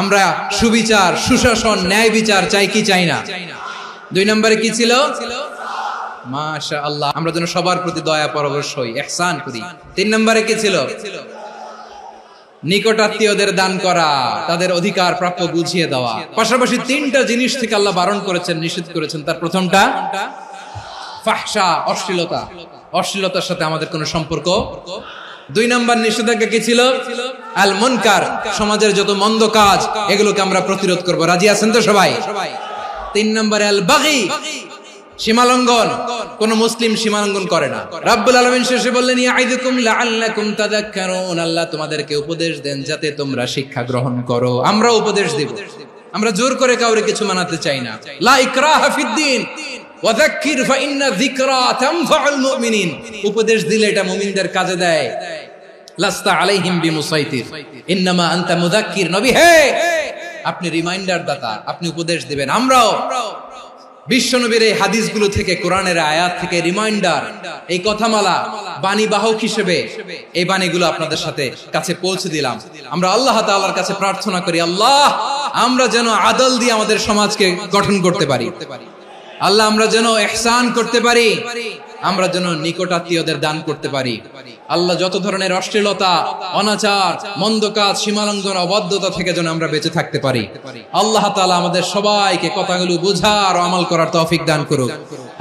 আমরা সুবিচার, সুশাসন, ন্যায় বিচার চাই কি চাই না? 2 নম্বরে কি ছিল? মাশাআল্লাহ, আমরা যেন সবার প্রতি দয়া পরবশ হই, ইহসান করি। 3 নম্বরে কি ছিল? নিকটাত্মীয়দের দান করা, তাদের অধিকার প্রাপ্য বুঝিয়ে দেওয়া। পাশাপাশি 3টা জিনিস থেকে আল্লাহ বারণ করেছেন, নিষেধ করেছেন। তার প্রথমটা ফাহশা, অশ্লীলতা। অশ্লীলতার সাথে আমাদের কোনো সম্পর্ক। 2 নম্বর নিষেধাজ্ঞা কি ছিল? আল মুনকার, সমাজের যত মন্দ কাজ এগুলোকে আমরা প্রতিরোধ করব। রাজি আছেন তো সবাই? 3 নম্বরে আল বাগী, সীমালঙ্ঘন। কোন মুসলিম সীমালঙ্ঘন করে না। রাব্বুল আলামিন শেষে বললেন ইয়াইদুকুম লাআল্লাকুম তাযাক্কারুন। আল্লাহ তোমাদেরকে উপদেশ দেন যাতে তোমরা শিক্ষা গ্রহণ করো। আমরা উপদেশ দেব, আমরা জোর করে কাউরে কিছু মানাতে চাই না। লা ইকরাহা ফিদ্দিন ওয়াযাক্কির ফাইন্না যিকরা তানফাউল মুমিনিন। উপদেশ দিলে এটা মুমিনদের কাজে দেয়। লাস্তা আলাইহিম বিমুসাইতির ইন্নামা আনতা মুযাক্কির। নবী হে, আপনি রিমাইন্ডার দাতা, আপনি উপদেশ দিবেন। আমরাও বিশ্বনবীর এই হাদিসগুলো থেকে, কোরআনের আয়াত থেকে রিমাইন্ডার, এই কথামালা বাণী বাহক হিসেবে এই বাণীগুলো আপনাদের সাথে কাছে পৌঁছে দিলাম। আমরা আল্লাহ তাআলার কাছে প্রার্থনা করি, আল্লাহ আমরা যেন আদল দিয়ে আমাদের সমাজকে গঠন করতে পারি। আল্লাহ আমরা যেন ইহসান করতে পারি, আমরা যেন নিকটাত্মীয়দের দান করতে পারি। আল্লাহ যত ধরনের অশ্লীলতা, অনাচার, মন্দ কাজ, সীমালঙ্ঘন, অবাধ্যতা থেকে যেন আমরা বেঁচে থাকতে পারি। আল্লাহ তাআলা আমাদের সবাইকে কথাগুলো বোঝার ও আমল করার তৌফিক দান করুক।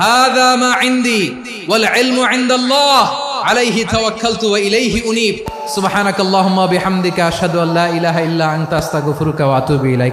হাযা মা ইনদি ওয়াল ইলমু ইনদাল্লাহ আলাইহি তাওয়াক্কালতু ওয়া ইলাইহি উনীব। সুবহানাকাল্লাহুম্মা বিহামদিকা আশহাদু আল্লা ইলাহা ইল্লা আনতা আস্তাগফিরুকা ওয়া আতুবু ইলাইক।